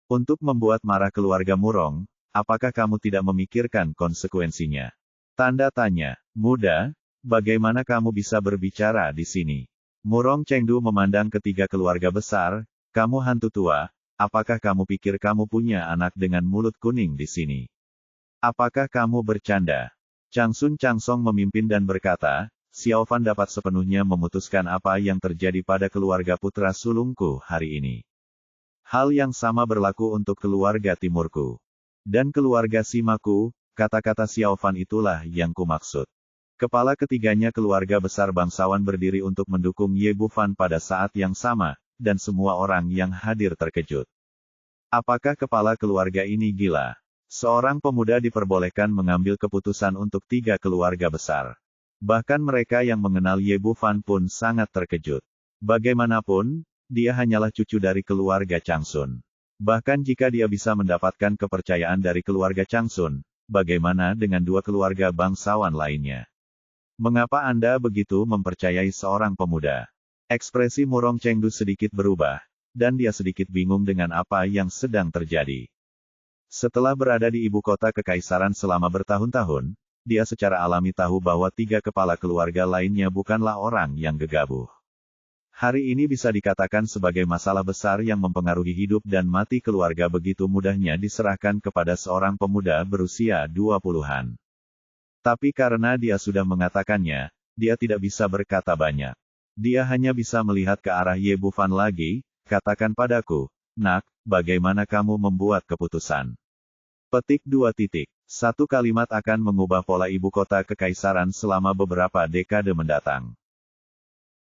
Untuk membuat marah keluarga Murong, apakah kamu tidak memikirkan konsekuensinya? Tanda tanya. Muda, bagaimana kamu bisa berbicara di sini? Murong Chengdu memandang ketiga keluarga besar, kamu hantu tua, apakah kamu pikir kamu punya anak dengan mulut kuning di sini? Apakah kamu bercanda? Changsun Changsong memimpin dan berkata, Xiao Fan dapat sepenuhnya memutuskan apa yang terjadi pada keluarga putra sulungku hari ini. Hal yang sama berlaku untuk keluarga timurku. Dan keluarga Simaku, kata-kata Xiao Fan itulah yang kumaksud. Kepala ketiganya keluarga besar bangsawan berdiri untuk mendukung Ye Bufan pada saat yang sama, dan semua orang yang hadir terkejut. Apakah kepala keluarga ini gila? Seorang pemuda diperbolehkan mengambil keputusan untuk 3 keluarga besar. Bahkan mereka yang mengenal Ye Bufan pun sangat terkejut. Bagaimanapun, dia hanyalah cucu dari keluarga Changsun. Bahkan jika dia bisa mendapatkan kepercayaan dari keluarga Changsun, bagaimana dengan 2 keluarga bangsawan lainnya? Mengapa Anda begitu mempercayai seorang pemuda? Ekspresi Murong Chengdu sedikit berubah, dan dia sedikit bingung dengan apa yang sedang terjadi. Setelah berada di ibu kota kekaisaran selama bertahun-tahun, dia secara alami tahu bahwa 3 kepala keluarga lainnya bukanlah orang yang gegabah. Hari ini bisa dikatakan sebagai masalah besar yang mempengaruhi hidup dan mati keluarga begitu mudahnya diserahkan kepada seorang pemuda berusia 20-an. Tapi karena dia sudah mengatakannya, dia tidak bisa berkata banyak. Dia hanya bisa melihat ke arah Ye Bufan lagi, katakan padaku, nak, bagaimana kamu membuat keputusan? Petik 2. Satu kalimat akan mengubah pola ibu kota kekaisaran selama beberapa dekade mendatang.